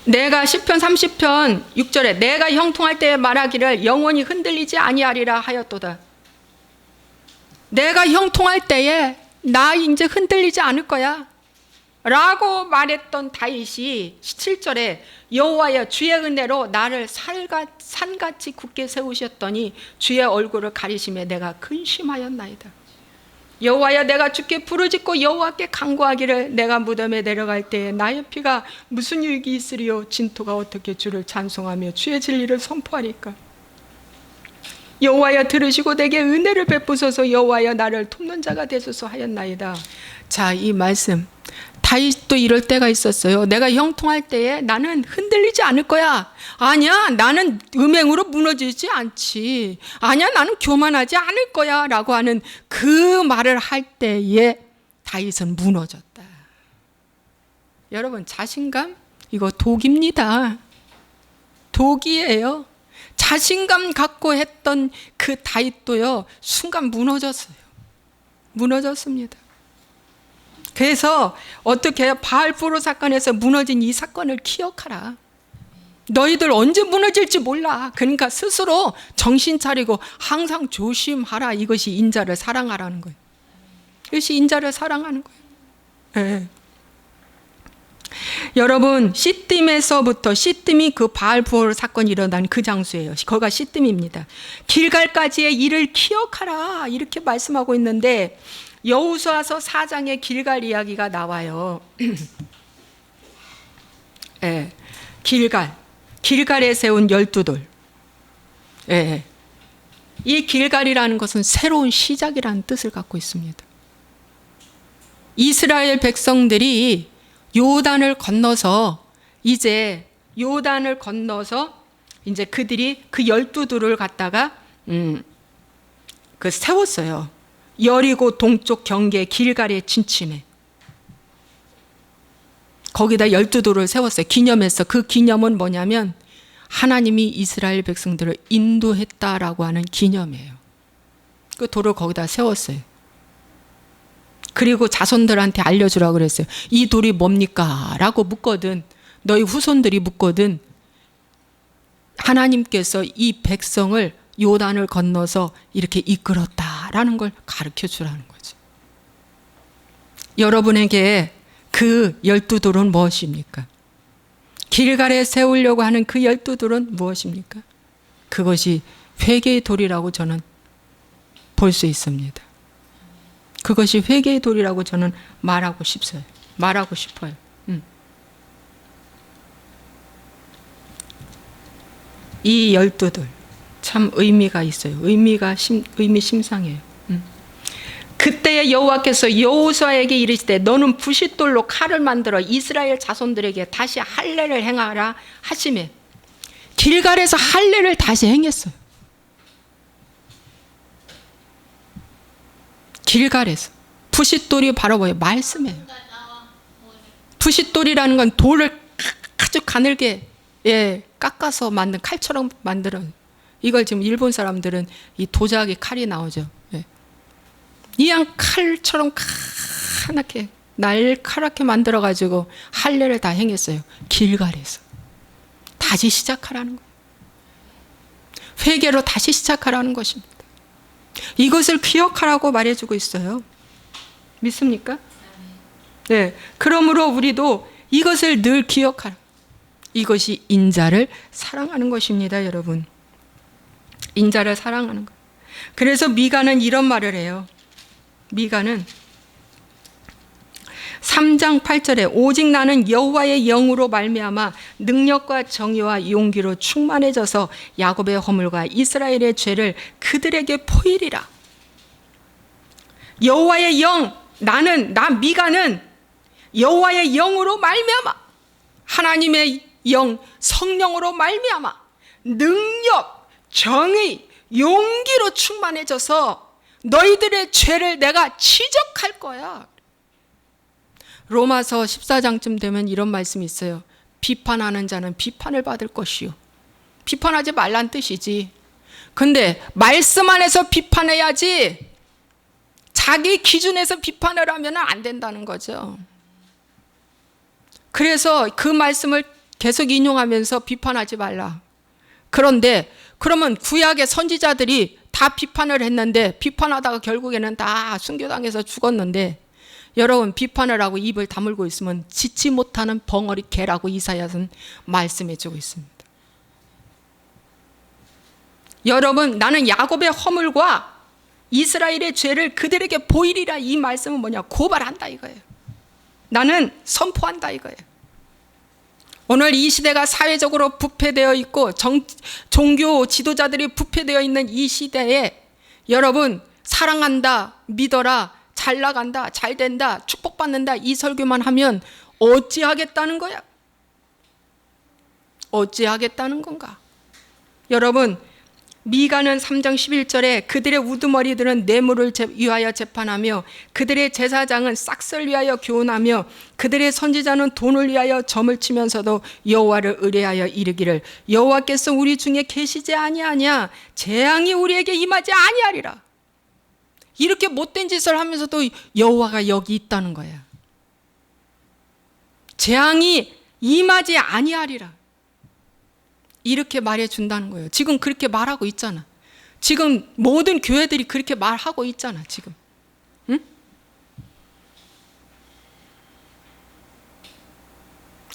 내가 시편 30편 6절에 내가 형통할 때에 말하기를 영원히 흔들리지 아니하리라 하였도다. 내가 형통할 때에 나 이제 흔들리지 않을 거야 라고 말했던 다윗이 7절에 여호와여 주의 은혜로 나를 산같이 굳게 세우셨더니 주의 얼굴을 가리심에 내가 근심하였나이다. 여호와여 내가 주께 부르짖고 여호와께 간구하기를 내가 무덤에 내려갈 때에 나의 피가 무슨 유익이 있으리요 진토가 어떻게 주를 찬송하며 주의 진리를 선포하리까. 여호와여 들으시고 내게 은혜를 베푸소서. 여호와여 나를 돕는 자가 되소서 하였나이다. 자, 이 말씀 다윗도 이럴 때가 있었어요. 내가 형통할 때에 나는 흔들리지 않을 거야. 아니야, 나는 음행으로 무너지지 않지. 아니야, 나는 교만하지 않을 거야 라고 하는 그 말을 할 때에 다윗은 무너졌다. 여러분, 자신감 이거 독입니다. 독이에요. 자신감 갖고 했던 그 다윗도요 순간 무너졌어요. 무너졌습니다. 그래서 어떻게 해요? 바알포로 사건에서 무너진 이 사건을 기억하라. 너희들 언제 무너질지 몰라. 그러니까 스스로 정신 차리고 항상 조심하라. 이것이 인자를 사랑하라는 거예요. 이것이 인자를 사랑하는 거예요. 네. 여러분, 시딤에서부터, 시딤이 그 바알포로 사건이 일어난 그 장소예요. 거기가 시딤입니다. 길갈까지의 일을 기억하라 이렇게 말씀하고 있는데 여호수아서 4장의 길갈 이야기가 나와요. 예, 길갈에 세운 12돌. 예, 이 길갈이라는 것은 새로운 시작이라는 뜻을 갖고 있습니다. 이스라엘 백성들이 요단을 건너서 이제 그들이 그 12돌을 갖다가 그 세웠어요. 여리고 동쪽 경계 길갈의 진침에 거기다 12돌을 세웠어요. 기념했어. 그 기념은 뭐냐면 하나님이 이스라엘 백성들을 인도했다라고 하는 기념이에요. 그 돌을 거기다 세웠어요. 그리고 자손들한테 알려주라고 그랬어요. 이 돌이 뭡니까? 라고 묻거든, 너희 후손들이 묻거든, 하나님께서 이 백성을 요단을 건너서 이렇게 이끌었다라는 걸 가르쳐 주라는 거죠. 여러분에게 그 12돌은 무엇입니까? 길갈에 세우려고 하는 그 12돌은 무엇입니까? 그것이 회개의 돌이라고 저는 볼 수 있습니다. 그것이 회개의 돌이라고 저는 말하고 싶어요. 이 12돌 참 의미가 있어요. 의미 심상해요. 그때에 여호와께서 여호수아에게 이르시되 너는 부싯돌로 칼을 만들어 이스라엘 자손들에게 다시 할례를 행하라 하시매 길갈에서 할례를 다시 행했어요. 길갈에서. 부싯돌이 바로 뭐예요? 말씀이에요. 부싯돌이라는 건 돌을 아주 가늘게 깎아서 만든 칼처럼 만들어. 이걸 지금 일본 사람들은 이 도자기 칼이 나오죠. 이양 칼처럼 가늘게 날카롭게 만들어 가지고 할례를 다 행했어요. 길갈에서. 다시 시작하라는 거예요. 회개로 다시 시작하라는 것입니다. 이것을 기억하라고 말해주고 있어요. 믿습니까? 네. 그러므로 우리도 이것을 늘 기억하라. 이것이 인자를 사랑하는 것입니다, 여러분. 인자를 사랑하는 것. 그래서 미가는 이런 말을 해요. 미가는 3장 8절에 오직 나는 여호와의 영으로 말미암아 능력과 정의와 용기로 충만해져서 야곱의 허물과 이스라엘의 죄를 그들에게 보이리라. 여호와의 영, 나 미가는 여호와의 영으로 말미암아, 하나님의 영 성령으로 말미암아 능력, 정의, 용기로 충만해져서 너희들의 죄를 내가 지적할 거야. 로마서 14장쯤 되면 이런 말씀이 있어요. 비판하는 자는 비판을 받을 것이요. 비판하지 말란 뜻이지. 근데 말씀 안에서 비판해야지 자기 기준에서 비판을 하면 안 된다는 거죠. 그래서 그 말씀을 계속 인용하면서 비판하지 말라. 그런데 그러면 구약의 선지자들이 다 비판을 했는데 비판하다가 결국에는 다 순교당해서 죽었는데 여러분 비판을 하고 입을 다물고 있으면 짖지 못하는 벙어리 개라고 이사야는 말씀해 주고 있습니다. 여러분 나는 야곱의 허물과 이스라엘의 죄를 그들에게 보이리라 이 말씀은 뭐냐? 고발한다 이거예요. 나는 선포한다 이거예요. 오늘 이 시대가 사회적으로 부패되어 있고 종교 지도자들이 부패되어 있는 이 시대에 여러분 사랑한다, 믿어라, 잘 나간다, 잘 된다, 축복받는다 이 설교만 하면 어찌하겠다는 거야? 어찌하겠다는 건가? 여러분 미가는 3장 11절에 그들의 우두머리들은 뇌물을 위하여 재판하며 그들의 제사장은 싹을 위하여 교훈하며 그들의 선지자는 돈을 위하여 점을 치면서도 여호와를 의뢰하여 이르기를 여호와께서 우리 중에 계시지 아니하냐 재앙이 우리에게 임하지 아니하리라. 이렇게 못된 짓을 하면서도 여호와가 여기 있다는 거야. 재앙이 임하지 아니하리라. 이렇게 말해 준다는 거예요. 지금 그렇게 말하고 있잖아. 지금 모든 교회들이 그렇게 말하고 있잖아. 지금. 응?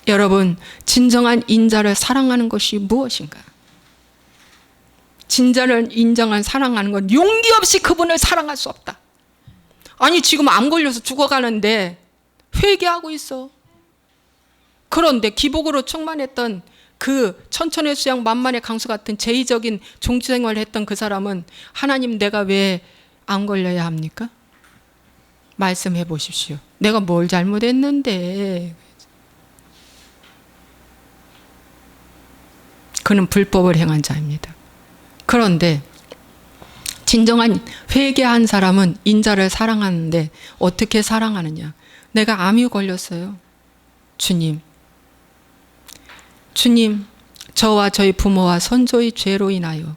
여러분 진정한 인자를 사랑하는 것이 무엇인가? 진자를 인정한 사랑하는 건 용기 없이 그분을 사랑할 수 없다. 아니 지금 암 걸려서 죽어가는데 회개하고 있어. 그런데 기복으로 충만했던 그 천천의 수양 만만의 강수 같은 제의적인 종주생활을 했던 그 사람은 하나님 내가 왜 안 걸려야 합니까? 말씀해 보십시오. 내가 뭘 잘못했는데. 그는 불법을 행한 자입니다. 그런데 진정한 회개한 사람은 인자를 사랑하는데 어떻게 사랑하느냐? 내가 암이 걸렸어요. 주님, 저와 저희 부모와 선조의 죄로 인하여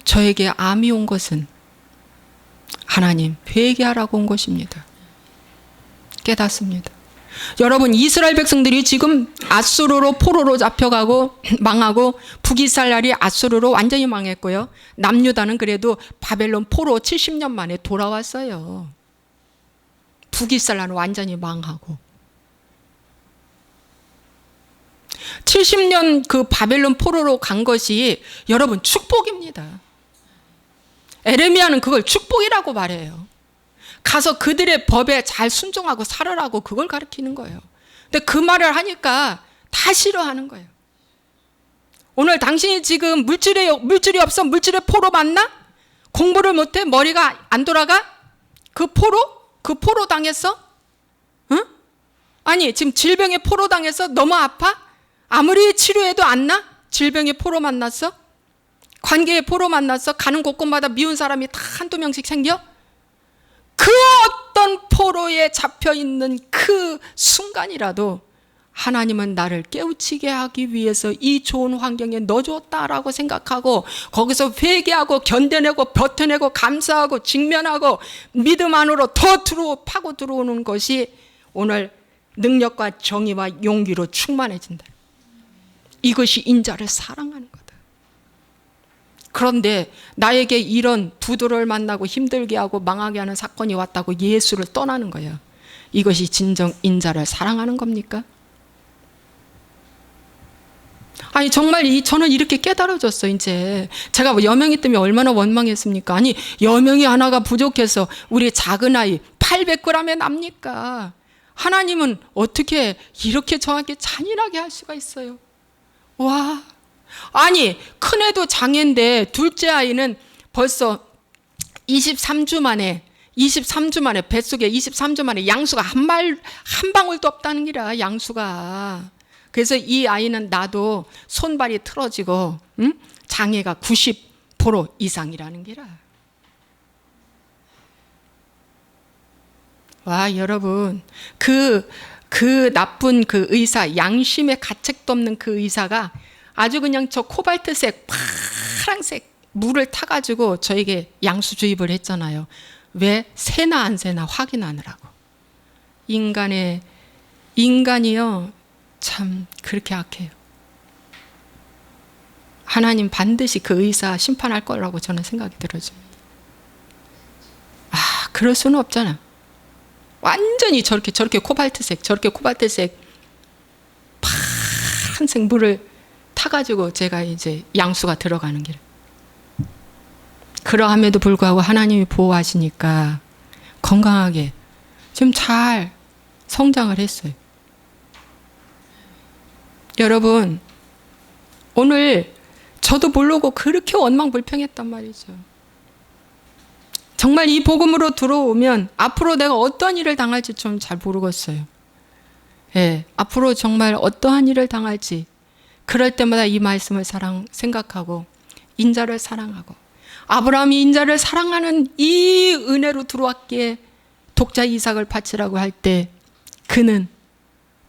저에게 암이 온 것은 하나님 회개하라고 온 것입니다. 깨닫습니다. 여러분 이스라엘 백성들이 지금 앗수르로 포로로 잡혀가고 망하고 북이스라엘이 앗수르로 완전히 망했고요. 남유다는 그래도 바벨론 포로 70년 만에 돌아왔어요. 북이스라엘은 완전히 망하고 70년 그 바벨론 포로로 간 것이 여러분 축복입니다. 에레미야는 그걸 축복이라고 말해요. 가서 그들의 법에 잘 순종하고 살아라고 그걸 가르치는 거예요. 근데 그 말을 하니까 다 싫어하는 거예요. 오늘 당신이 지금 물질이 없어? 물질의 포로 맞나? 공부를 못해? 머리가 안 돌아가? 그 포로 당했어? 응? 아니 지금 질병의 포로 당해서 너무 아파? 아무리 치료해도 안 나? 질병의 포로 만났어? 관계의 포로 만났어? 가는 곳곳마다 미운 사람이 다 한두 명씩 생겨? 그 어떤 포로에 잡혀있는 그 순간이라도 하나님은 나를 깨우치게 하기 위해서 이 좋은 환경에 넣어줬다라고 생각하고 거기서 회개하고 견뎌내고 버텨내고 감사하고 직면하고 믿음 안으로 더 파고 들어오는 것이 오늘 능력과 정의와 용기로 충만해진다. 이것이 인자를 사랑하는 거다. 그런데 나에게 이런 부도를 만나고 힘들게 하고 망하게 하는 사건이 왔다고 예수를 떠나는 거예요. 이것이 진정 인자를 사랑하는 겁니까? 아니 정말 저는 이렇게 깨달아졌어. 이제 제가 여명이 때문에 얼마나 원망했습니까? 아니 여명이 하나가 부족해서 우리 작은 아이 800g에 납니까? 하나님은 어떻게 이렇게 저에게 잔인하게 할 수가 있어요? 와, 아니 큰애도 장애인데 둘째 아이는 벌써 23주 만에 뱃속에 23주 만에 양수가 한 방울도 없다는 기라. 양수가. 그래서 이 아이는 나도 손발이 틀어지고 장애가 90% 이상이라는 기라. 와, 여러분 그 나쁜 그 의사, 양심의 가책도 없는 그 의사가 아주 그냥 저 코발트색 파랑색 물을 타가지고 저에게 양수 주입을 했잖아요. 왜? 새나 안 새나 확인하느라고. 인간이요 참 그렇게 악해요. 하나님 반드시 그 의사 심판할 거라고 저는 생각이 들어집니다. 그럴 수는 없잖아. 완전히 저렇게 코발트색, 저렇게 코발트색 파란색 물을 타가지고 제가 이제 양수가 들어가는 길. 그러함에도 불구하고 하나님이 보호하시니까 건강하게 좀 잘 성장을 했어요. 여러분, 오늘 저도 모르고 그렇게 원망불평했단 말이죠. 정말 이 복음으로 들어오면 앞으로 내가 어떠한 일을 당할지 좀 잘 모르겠어요. 예, 앞으로 정말 어떠한 일을 당할지 그럴 때마다 이 말씀을 생각하고 인자를 사랑하고 아브라함이 인자를 사랑하는 이 은혜로 들어왔기에 독자 이삭을 바치라고 할 때 그는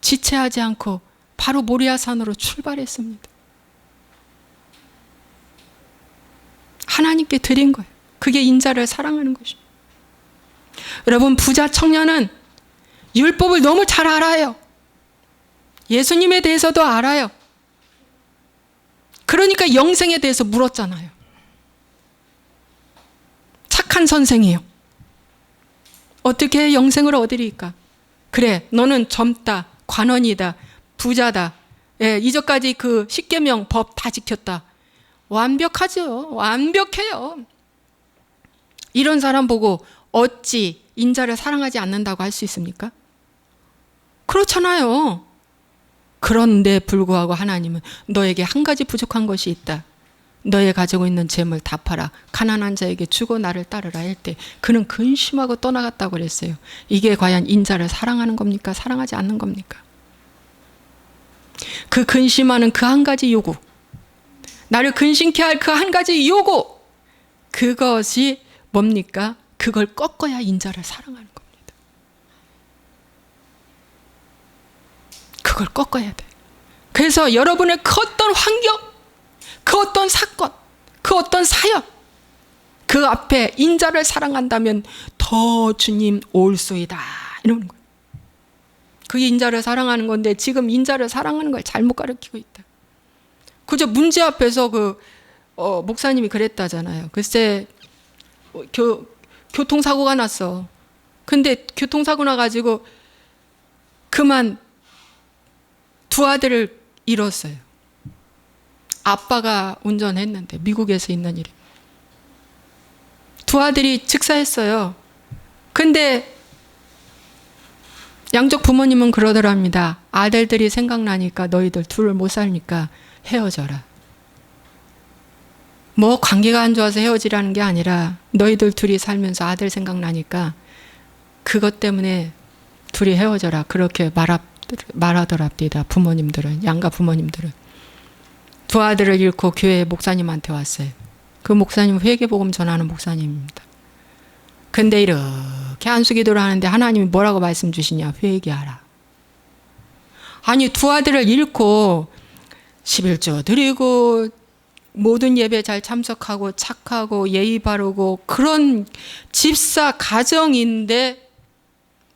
지체하지 않고 바로 모리아산으로 출발했습니다. 하나님께 드린 거예요. 그게 인자를 사랑하는 것입니다. 여러분, 부자 청년은 율법을 너무 잘 알아요. 예수님에 대해서도 알아요. 그러니까 영생에 대해서 물었잖아요. 착한 선생이요. 어떻게 영생을 얻으리까? 그래, 너는 젊다, 관원이다, 부자다. 예, 이전까지 그 십계명 법 다 지켰다. 완벽하죠. 완벽해요. 이런 사람 보고 어찌 인자를 사랑하지 않는다고 할 수 있습니까? 그렇잖아요. 그런데 불구하고 하나님은 너에게 한 가지 부족한 것이 있다. 너의 가지고 있는 재물 다 팔아 가난한 자에게 주고 나를 따르라 할 때 그는 근심하고 떠나갔다고 그랬어요. 이게 과연 인자를 사랑하는 겁니까? 사랑하지 않는 겁니까? 그 근심하는 그 한 가지 요구, 나를 근심케 할 그 한 가지 요구, 그것이 뭡니까? 그걸 꺾어야 인자를 사랑하는 겁니다. 그걸 꺾어야 돼. 그래서 여러분의 그 어떤 환경, 그 어떤 사건, 그 어떤 사연, 그 앞에 인자를 사랑한다면 더 주님 올소이다 이러는 거예요. 그게 인자를 사랑하는 건데 지금 인자를 사랑하는 걸 잘못 가르치고 있다. 그저 문제 앞에서 목사님이 그랬다잖아요. 글쎄 교통사고가 났어. 근데 교통사고 나가지고 그만 두 아들을 잃었어요. 아빠가 운전했는데 미국에서 있는 일이. 두 아들이 즉사했어요. 근데 양쪽 부모님은 그러더랍니다. 아들들이 생각나니까 너희들 둘을 못 살니까 헤어져라. 뭐 관계가 안 좋아서 헤어지라는 게 아니라 너희들 둘이 살면서 아들 생각나니까 그것 때문에 둘이 헤어져라. 그렇게 말하더랍니다. 부모님들은, 양가 부모님들은. 두 아들을 잃고 교회 목사님한테 왔어요. 그 목사님은 회개복음 전하는 목사님입니다. 근데 이렇게 안수기도를 하는데 하나님이 뭐라고 말씀 주시냐? 회개하라. 아니, 두 아들을 잃고 11조 드리고 모든 예배 잘 참석하고 착하고 예의 바르고 그런 집사 가정인데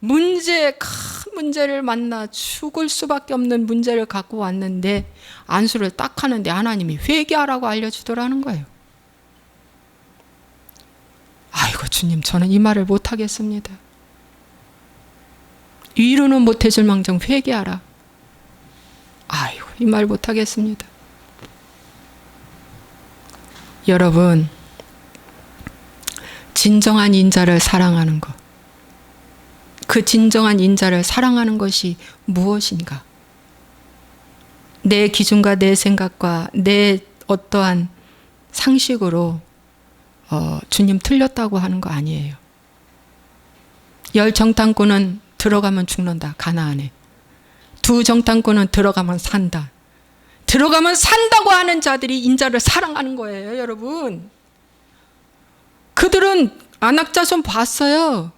큰 문제를 만나 죽을 수밖에 없는 문제를 갖고 왔는데 안수를 딱 하는데 하나님이 회개하라고 알려주더라는 거예요. 아이고 주님, 저는 이 말을 못하겠습니다. 위로는 못해줄 망정 회개하라. 아이고 이 말 못하겠습니다. 여러분, 진정한 인자를 사랑하는 것, 그 진정한 인자를 사랑하는 것이 무엇인가? 내 기준과 내 생각과 내 어떠한 상식으로 주님 틀렸다고 하는 거 아니에요. 열 정탐꾼은 들어가면 죽는다. 가나안에. 두 정탐꾼은 들어가면 산다. 들어가면 산다고 하는 자들이 인자를 사랑하는 거예요, 여러분. 그들은 안악자손 봤어요.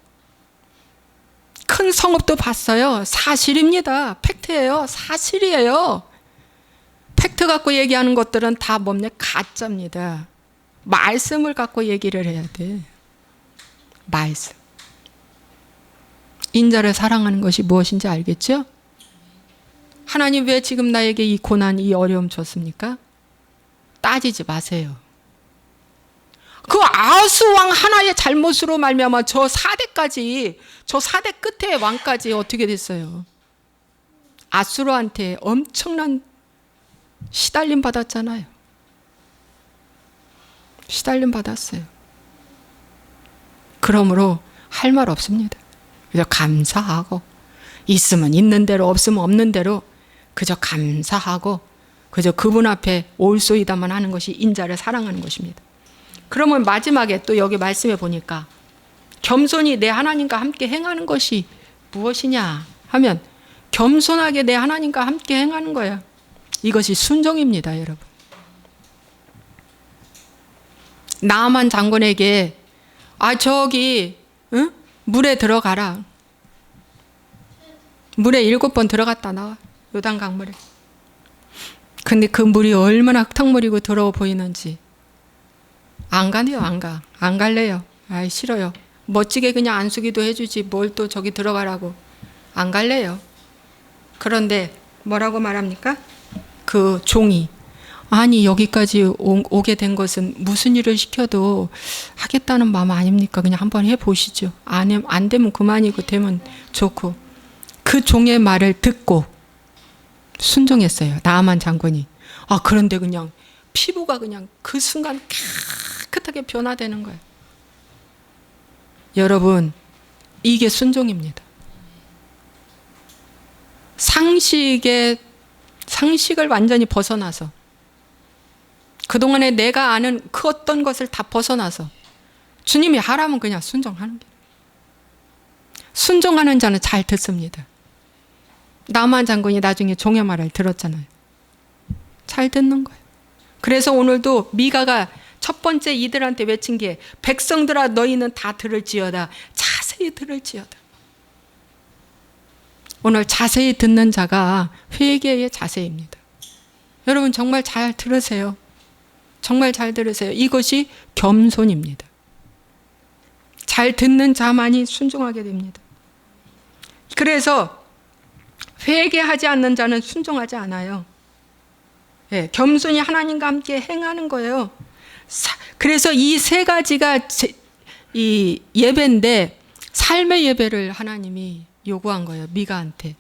큰 성읍도 봤어요. 사실입니다. 팩트예요. 사실이에요. 팩트 갖고 얘기하는 것들은 다 뭡니까? 가짜입니다. 말씀을 갖고 얘기를 해야 돼. 말씀. 인자를 사랑하는 것이 무엇인지 알겠죠? 하나님 왜 지금 나에게 이 고난, 이 어려움 줬습니까? 따지지 마세요. 그 아하스왕 하나의 잘못으로 말미암아 저 4대까지, 저 4대 끝에 왕까지 어떻게 됐어요? 아수르한테 엄청난 시달림 받았잖아요. 시달림 받았어요. 그러므로 할 말 없습니다. 그저 감사하고, 있으면 있는 대로, 없으면 없는 대로 그저 감사하고, 그저 그분 앞에 올소이다만 하는 것이 인자를 사랑하는 것입니다. 그러면 마지막에 또 여기 말씀해 보니까 겸손히 내 하나님과 함께 행하는 것이 무엇이냐 하면, 겸손하게 내 하나님과 함께 행하는 거야. 이것이 순종입니다, 여러분. 나아만 장군에게 저기 물에 들어가라. 물에 7번 들어갔다 나와. 요단 강물에. 근데 그 물이 얼마나 흙탕물이고 더러워 보이는지 안 가네요. 안 갈래요. 아이 싫어요. 멋지게 그냥 안수기도 해주지 뭘 또 저기 들어가라고. 안 갈래요. 그런데 뭐라고 말합니까? 그 종이, 아니 여기까지 오게 된 것은 무슨 일을 시켜도 하겠다는 마음 아닙니까? 그냥 한번 해보시죠. 안 되면 그만이고 되면 좋고. 그 종의 말을 듣고 순종했어요. 나아만 장군이. 그런데 그냥 피부가 그냥 그 순간 깨끗하게 변화되는 거예요. 여러분, 이게 순종입니다. 상식을 완전히 벗어나서, 그동안에 내가 아는 그 어떤 것을 다 벗어나서 주님이 하라면 그냥 순종하는 게. 순종하는 자는 잘 듣습니다. 나만 장군이 나중에 종의 말을 들었잖아요. 잘 듣는 거예요. 그래서 오늘도 미가가 첫 번째 이들한테 외친 게, 백성들아 너희는 다 들을지어다. 자세히 들을지어다. 오늘 자세히 듣는 자가 회개의 자세입니다. 여러분 정말 잘 들으세요. 정말 잘 들으세요. 이것이 겸손입니다. 잘 듣는 자만이 순종하게 됩니다. 그래서 회개하지 않는 자는 순종하지 않아요. 겸손히 하나님과 함께 행하는 거예요. 그래서 이 세 가지가 이 예배인데, 삶의 예배를 하나님이 요구한 거예요. 미가한테.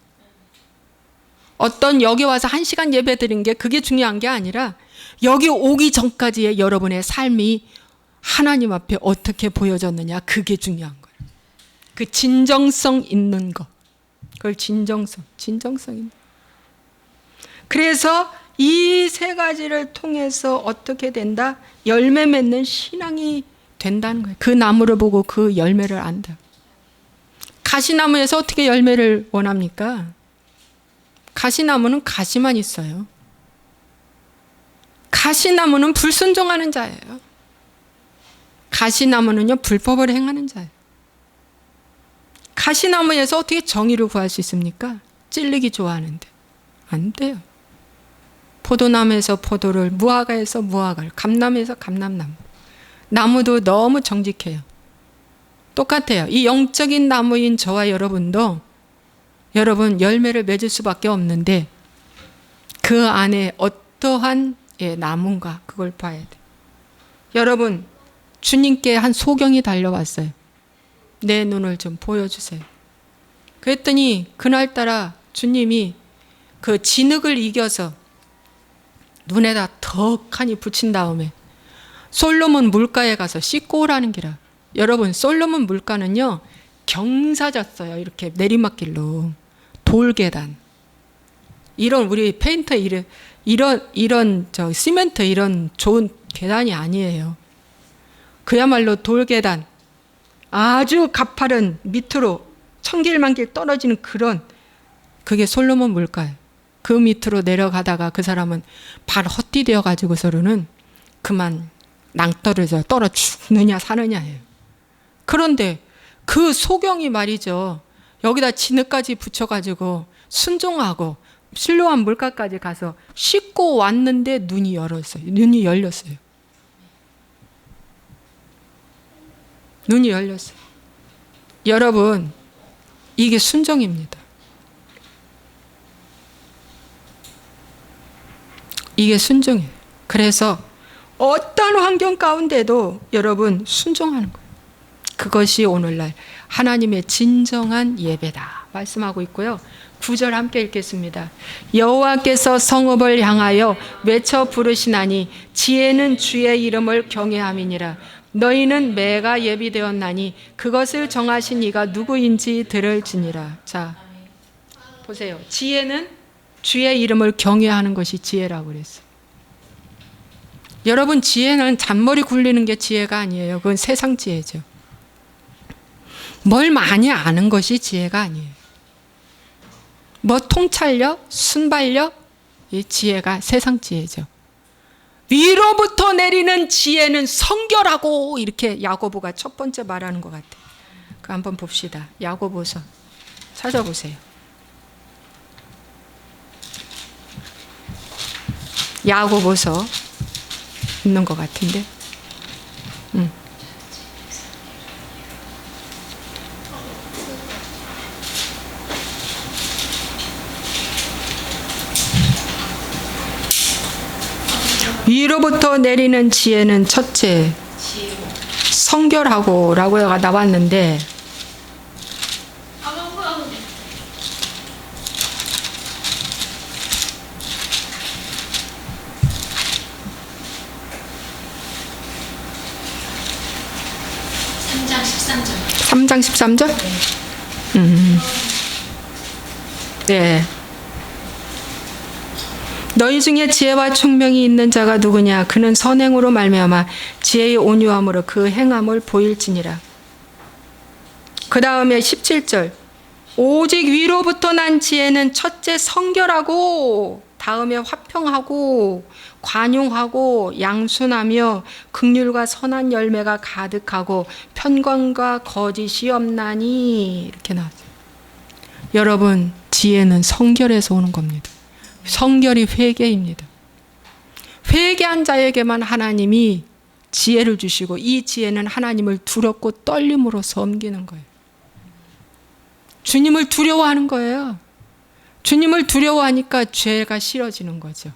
어떤 여기 와서 1시간 예배 드린 게 그게 중요한 게 아니라, 여기 오기 전까지의 여러분의 삶이 하나님 앞에 어떻게 보여졌느냐, 그게 중요한 거예요. 그 진정성 있는 거. 그걸 진정성 있는. 그래서 이 세 가지를 통해서 어떻게 된다? 열매 맺는 신앙이 된다는 거예요. 그 나무를 보고 그 열매를 안다. 가시나무에서 어떻게 열매를 원합니까? 가시나무는 가시만 있어요. 가시나무는 불순종하는 자예요. 가시나무는요, 불법을 행하는 자예요. 가시나무에서 어떻게 정의를 구할 수 있습니까? 찔리기 좋아하는데. 안 돼요. 포도나무에서 포도를, 무화과에서 무화과를, 감나무에서 감람나무. 나무도 너무 정직해요. 똑같아요. 이 영적인 나무인 저와 여러분도, 여러분 열매를 맺을 수밖에 없는데, 그 안에 어떠한 나무인가, 그걸 봐야 돼. 여러분, 주님께 한 소경이 달려왔어요. 내 눈을 좀 보여주세요. 그랬더니 그날따라 주님이 그 진흙을 이겨서 눈에다 덕하니 붙인 다음에 솔로몬 물가에 가서 씻고 오라는 기라. 여러분, 솔로몬 물가는요, 경사졌어요. 이렇게 내리막길로. 돌계단. 이런 우리 페인터 이런 시멘트 이런 좋은 계단이 아니에요. 그야말로 돌계단. 아주 가파른 밑으로 천길만길 떨어지는 그게 솔로몬 물가예요. 그 밑으로 내려가다가 그 사람은 발 헛디뎌 가지고서는 그만 낭떠러져 떨어 죽느냐 사느냐예요. 그런데 그 소경이 말이죠, 여기다 진흙까지 붙여가지고 순종하고 실로암 물가까지 가서 씻고 왔는데 눈이 열렸어요. 눈이 열렸어요. 여러분, 이게 순종입니다. 이게 순종이에요. 그래서 어떤 환경 가운데도 여러분 순종하는 거예요. 그것이 오늘날 하나님의 진정한 예배다 말씀하고 있고요. 9절 함께 읽겠습니다. 여호와께서 성읍을 향하여 외쳐 부르시나니 지혜는 주의 이름을 경외함이니라. 너희는 매가 예비되었나니 그것을 정하신 이가 누구인지 들을지니라. 자, 보세요. 지혜는 주의 이름을 경외하는 것이 지혜라고 그랬어요. 여러분, 지혜는 잔머리 굴리는 게 지혜가 아니에요. 그건 세상 지혜죠. 뭘 많이 아는 것이 지혜가 아니에요. 뭐 통찰력, 순발력, 이 지혜가 세상 지혜죠. 위로부터 내리는 지혜는 성결하고, 이렇게 야고보가 첫 번째 말하는 것 같아요. 그 한번 봅시다. 야고보서 찾아보세요. 야고보서 있는 것 같은데. 위로부터 내리는 지혜는 첫째 성결하고 라고 나왔는데, 삼 장 13절? 네. 너희 중에 지혜와 총명이 있는 자가 누구냐? 그는 선행으로 말미암아 지혜의 온유함으로 그 행함을 보일지니라. 그 다음에 17절. 오직 위로부터 난 지혜는 첫째 성결하고, 다음에 화평하고 관용하고 양순하며 긍휼과 선한 열매가 가득하고 편관과 거짓이 없나니, 이렇게 나왔어요. 여러분, 지혜는 성결에서 오는 겁니다. 성결이 회개입니다. 회개한 자에게만 하나님이 지혜를 주시고, 이 지혜는 하나님을 두렵고 떨림으로 섬기는 거예요. 주님을 두려워하는 거예요. 주님을 두려워하니까 죄가 싫어지는 거죠.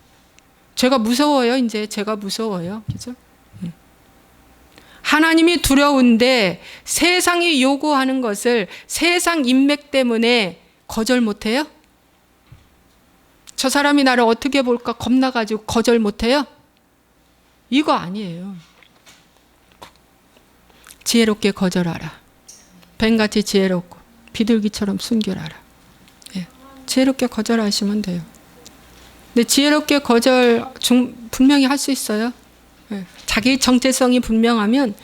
죄가 무서워요. 이제 죄가 무서워요. 그죠? 하나님이 두려운데 세상이 요구하는 것을 세상 인맥 때문에 거절 못해요? 저 사람이 나를 어떻게 볼까 겁나가지고 거절 못해요? 이거 아니에요. 지혜롭게 거절하라. 뱀같이 지혜롭고 비둘기처럼 순결하라. 예. 지혜롭게 거절하시면 돼요. 근데 지혜롭게 거절 분명히 할 수 있어요. 예. 자기 정체성이 분명하면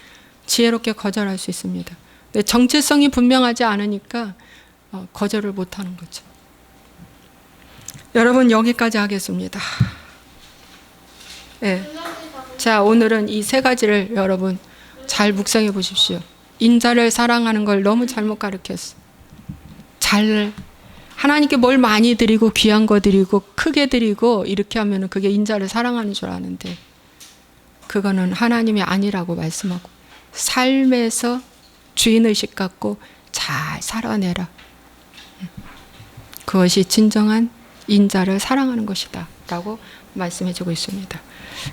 지혜롭게 거절할 수 있습니다. 근데 정체성이 분명하지 않으니까 거절을 못하는 거죠. 여러분, 여기까지 하겠습니다. 네. 자, 오늘은 이 세 가지를 여러분 잘 묵상해 보십시오. 인자를 사랑하는 걸 너무 잘못 가르쳤어. 하나님께 뭘 많이 드리고 귀한 거 드리고 크게 드리고 이렇게 하면 그게 인자를 사랑하는 줄 아는데, 그거는 하나님이 아니라고 말씀하고, 삶에서 주인의식 갖고 잘 살아내라. 그것이 진정한 인자를 사랑하는 것이다 라고 말씀해주고 있습니다.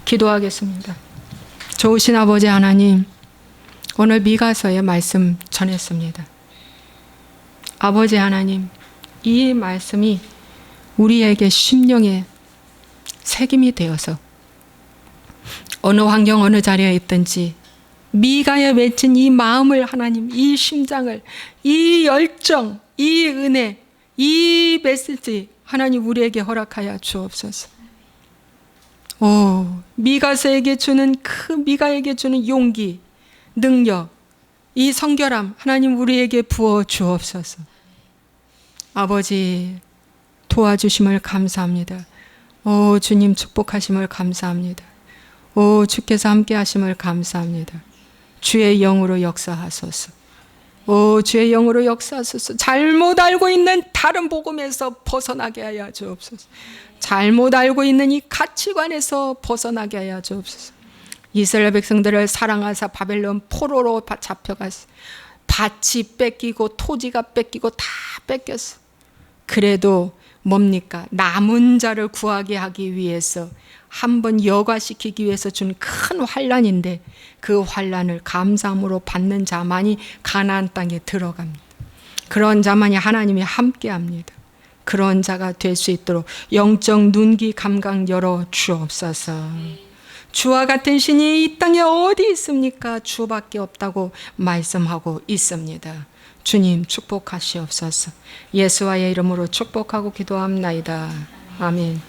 기도하겠습니다. 좋으신 아버지 하나님, 오늘 미가서의 말씀 전했습니다. 아버지 하나님, 이 말씀이 우리에게 심령에 새김이 되어서 어느 환경 어느 자리에 있든지 미가에 외친 이 마음을, 하나님, 이 심장을, 이 열정, 이 은혜, 이 메시지 하나님 우리에게 허락하여 주옵소서. 오, 미가서에게 주는 미가에게 주는 용기, 능력, 이 성결함 하나님 우리에게 부어 주옵소서. 아버지, 도와주심을 감사합니다. 오, 주님 축복하심을 감사합니다. 오, 주께서 함께 하심을 감사합니다. 주의 영으로 역사하소서. 오, 주의 영으로 역사하소서. 잘못 알고 있는 다른 복음에서 벗어나게 하여 주옵소서. 잘못 알고 있는 이 가치관에서 벗어나게 하여 주옵소서. 이스라엘 백성들을 사랑하사 바벨론 포로로 잡혀갔어. 밭이 뺏기고 토지가 뺏기고 다 뺏겼어. 그래도 뭡니까? 남은 자를 구하게 하기 위해서 한번 여과시키기 위해서 준 큰 환난인데 그 환난을 감사함으로 받는 자만이 가나안 땅에 들어갑니다. 그런 자만이 하나님이 함께합니다. 그런 자가 될 수 있도록 영적 눈기 감각 열어 주옵소서. 주와 같은 신이 이 땅에 어디 있습니까? 주밖에 없다고 말씀하고 있습니다. 주님 축복하시옵소서. 예수와의 이름으로 축복하고 기도합나이다. 아멘.